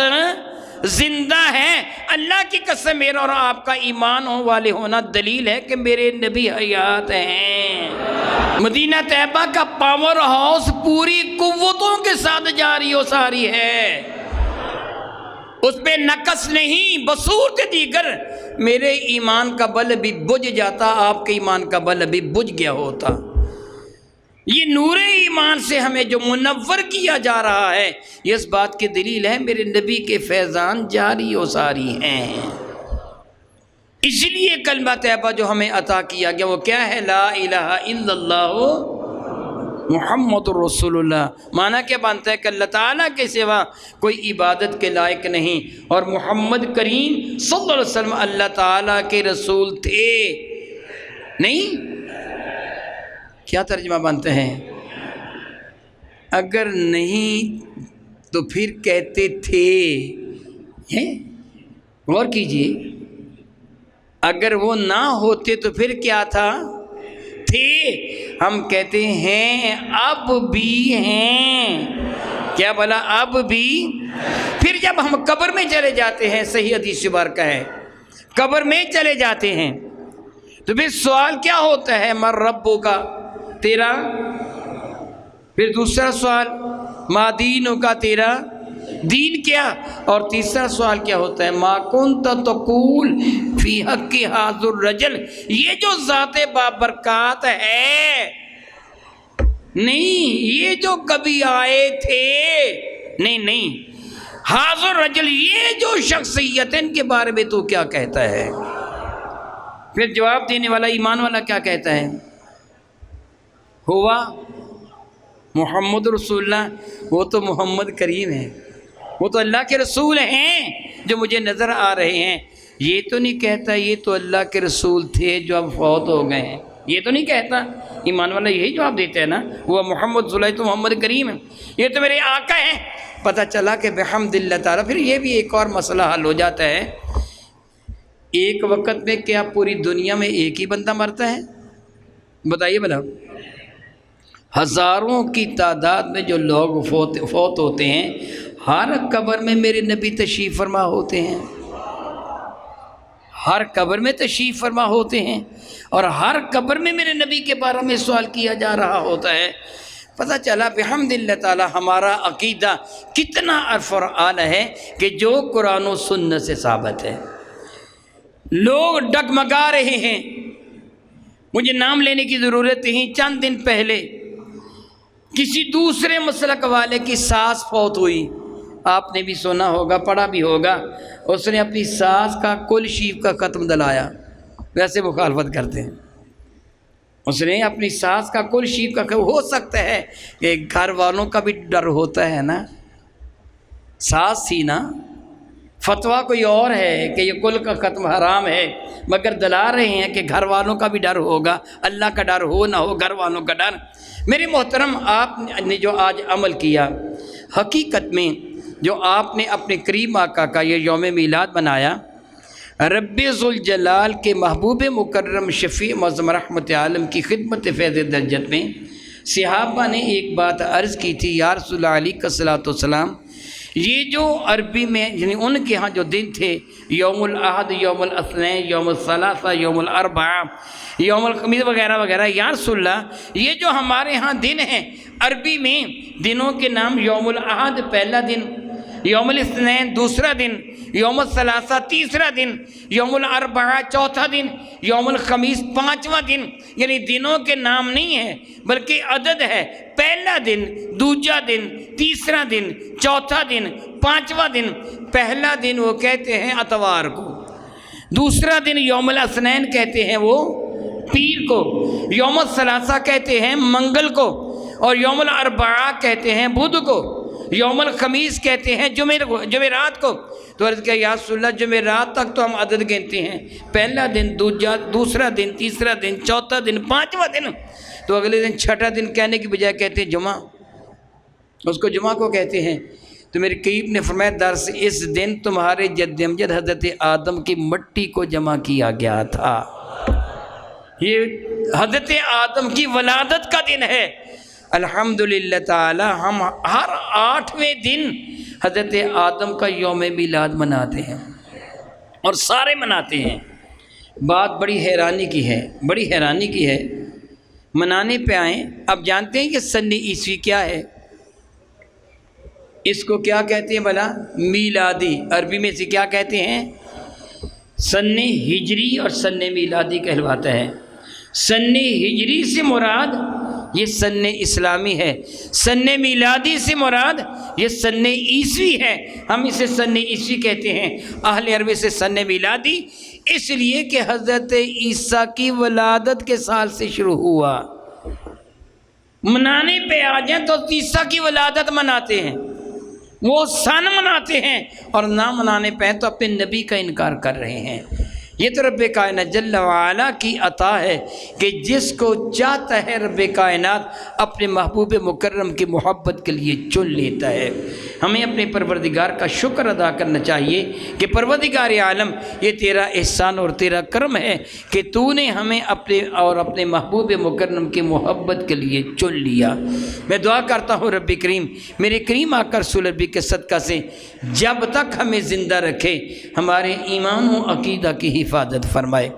زندہ ہے۔ اللہ کی قسم میرا اور آپ کا ایمان والے ہونا دلیل ہے کہ میرے نبی حیات ہیں۔ مدینہ طیبہ کا پاور ہاؤس پوری قوتوں کے ساتھ جاری و ساری ہے، اس پہ نقص نہیں۔ بصورت دیگر میرے ایمان کا بل بھی بجھ جاتا، آپ کے ایمان کا بل بھی بجھ گیا ہوتا۔ یہ نور ایمان سے ہمیں جو منور کیا جا رہا ہے، یہ اس بات کی دلیل ہے میرے نبی کے فیضان جاری و ساری ہیں۔ اس لیے کلمہ طیبہ جو ہمیں عطا کیا گیا وہ کیا ہے؟ لا الہ الا اللہ محمد رسول اللہ۔ معنی کیا بنتا ہے کہ اللہ تعالیٰ کے سوا کوئی عبادت کے لائق نہیں، اور محمد کریم صلی اللہ علیہ وسلم اللہ تعالیٰ کے رسول تھے نہیں؟ کیا ترجمہ بنتے ہیں؟ اگر نہیں تو پھر کہتے تھے۔ غور کیجئے، اگر وہ نہ ہوتے تو پھر کیا تھا؟ تھے۔ ہم کہتے ہیں اب بھی ہیں۔ کیا بلا؟ اب بھی۔ پھر جب ہم قبر میں چلے جاتے ہیں، صحیح حدیث مبارکہ ہے، قبر میں چلے جاتے ہیں تو پھر سوال کیا ہوتا ہے؟ من ربو کا، تیرا۔ پھر دوسرا سوال ما دینو کا، تیرا دین کیا؟ اور تیسرا سوال کیا ہوتا ہے؟ ما کنت تقول فی حق ھذا الرجل، یہ جو ذات بابرکات ہے نہیں، یہ جو کبھی آئے تھے نہیں، حاضر رجل، یہ جو شخصیت ہے ان کے بارے میں تو کیا کہتا ہے؟ پھر جواب دینے والا ایمان والا کیا کہتا ہے؟ ہوا محمد رسول اللہ، وہ تو محمد کریم ہے، وہ تو اللہ کے رسول ہیں جو مجھے نظر آ رہے ہیں۔ یہ تو نہیں کہتا یہ تو اللہ کے رسول تھے جو اب فوت ہو گئے ہیں، یہ تو نہیں کہتا۔ ایمان والا یہی جواب دیتا ہے نا، وہ محمد صلی اللہ علیہ وسلم تو محمد کریم ہے، یہ تو میرے آقا ہیں۔ پتہ چلا کہ بحمد اللہ تعالیٰ پھر یہ بھی ایک اور مسئلہ حل ہو جاتا ہے، ایک وقت میں کیا پوری دنیا میں ایک ہی بندہ مرتا ہے؟ بتائیے بھلا، ہزاروں کی تعداد میں جو لوگ فوت ہوتے ہیں، ہر قبر میں میرے نبی تشریف فرما ہوتے ہیں، ہر قبر میں تشریف فرما ہوتے ہیں، اور ہر قبر میں میرے نبی کے بارے میں سوال کیا جا رہا ہوتا ہے۔ پتہ چلا بحمد اللہ تعالی ہمارا عقیدہ کتنا عرف اور اعلیٰ ہے کہ جو قرآن و سنت سے ثابت ہے۔ لوگ ڈگمگا رہے ہیں، مجھے نام لینے کی ضرورت نہیں، چند دن پہلے کسی دوسرے مسلک والے کی ساس فوت ہوئی، آپ نے بھی سنا ہوگا، پڑھا بھی ہوگا، اس نے اپنی ساس کا کل شریف کا ختم دلایا، ویسے مخالفت کرتے ہیں، اس نے اپنی ساس کا کل شریف کا ہو سکتا ہے کہ گھر والوں کا بھی ڈر ہوتا ہے نا، ساس تھی نا، فتویٰ کوئی اور ہے کہ یہ کل کا ختم حرام ہے، مگر دلا رہے ہیں کہ گھر والوں کا بھی ڈر ہوگا، اللہ کا ڈر ہو نہ ہو، گھر والوں کا ڈر۔ میرے محترم، آپ نے جو آج عمل کیا، حقیقت میں جو آپ نے اپنے کریم آقا کا یہ یوم میلاد منایا، رب ذوالجلال کے محبوب مکرم شفیع معظم رحمت عالم کی خدمت فیض درجت میں صحابہ نے ایک بات عرض کی تھی، یا رسول اللہ علیہ الصلوۃ والسلام، یہ جو عربی میں یعنی ان کے ہاں جو دن تھے، یوم الاحد، یوم الاثنین، یوم الثلاثہ، یوم الاربعہ، یوم الخمیس وغیرہ وغیرہ، یا رسول اللہ یہ جو ہمارے ہاں دن ہیں عربی میں، دنوں کے نام یوم الاحد پہلا دن، یوم الاثنین دوسرا دن، یوم الثلاثہ تیسرا دن، یوم الاربعہ چوتھا دن، یوم الخمیس پانچواں دن، یعنی دنوں کے نام نہیں ہیں بلکہ عدد ہے، پہلا دن، دوسرا دن، تیسرا دن، چوتھا دن، پانچواں دن۔ پہلا دن وہ کہتے ہیں اتوار کو، دوسرا دن یوم الاثنین کہتے ہیں وہ پیر کو، یوم الثلاثہ کہتے ہیں منگل کو، اور یوم الاربعہ کہتے ہیں بدھ کو، یوم الخمیس کہتے ہیں جمعرات کو۔ تو عرض کیا یا رسول اللہ جمعرات تک تو ہم عدد گنتے ہیں، پہلا دن، دوسرا دن، تیسرا دن، چوتھا دن، پانچواں دن، تو اگلے دن چھٹا دن کہنے کی بجائے کہتے ہیں جمعہ، اس کو جمعہ کو کہتے ہیں۔ تو میرے قریب نے فرمایا درس اس دن تمہارے جد امجد حضرت آدم کی مٹی کو جمع کیا گیا تھا، یہ حضرت آدم کی ولادت کا دن ہے۔ الحمدللہ تعالی ہم ہر 8ویں دن حضرت آدم کا یوم میلاد مناتے ہیں، اور سارے مناتے ہیں۔ بات بڑی حیرانی کی ہے، بڑی حیرانی کی ہے، منانے پہ آئیں۔ اب جانتے ہیں کہ سن عیسوی کیا ہے؟ اس کو کیا کہتے ہیں بھلا؟ میلادی، عربی میں سے کیا کہتے ہیں؟ سن ہجری اور سن میلادی کہلواتا ہے۔ سن ہجری سے مراد یہ سن اسلامی ہے، سن میلادی سے مراد یہ سن عیسوی ہے، ہم اسے سن عیسوی کہتے ہیں، اہل عربی سے سن میلادی، اس لیے کہ حضرت عیسیٰ کی ولادت کے سال سے شروع ہوا۔ منانے پہ آ جائیں تو عیسیٰ کی ولادت مناتے ہیں، وہ سن مناتے ہیں، اور نہ منانے پہ تو اپنے نبی کا انکار کر رہے ہیں۔ یہ تو رب کائنات جل وعلا کی عطا ہے کہ جس کو چاہتا ہے رب کائنات اپنے محبوب مکرم کی محبت کے لیے چن لیتا ہے۔ ہمیں اپنے پروردگار کا شکر ادا کرنا چاہیے کہ پروردگار عالم یہ تیرا احسان اور تیرا کرم ہے کہ تو نے ہمیں اپنے محبوب مکرم کی محبت کے لیے چن لیا۔ میں دعا کرتا ہوں رب کریم میرے کریم آقا رسول ربی کے صدقہ سے جب تک ہمیں زندہ رکھے ہمارے ایمان و عقیدہ کی حفاظت فرمائے،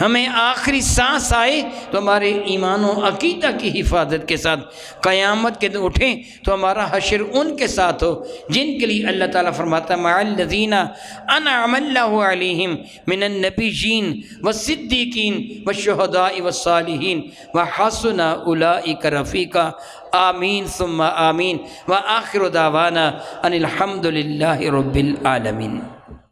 ہمیں آخری سانس آئے تو ہمارے ایمان و عقیدہ کی حفاظت کے ساتھ قیامت کے دن اٹھیں تو ہمارا حشر ان کے ساتھ ہو جن کے لیے اللہ تعالیٰ فرماتا ہے مع الذین انعم اللہ علیہم من النبیین والصدیقین والشہداء والصالحین وحسن اولئک رفیقا آمین ثم آمین وآخر دعوانا ان الحمد للہ رب العالمین.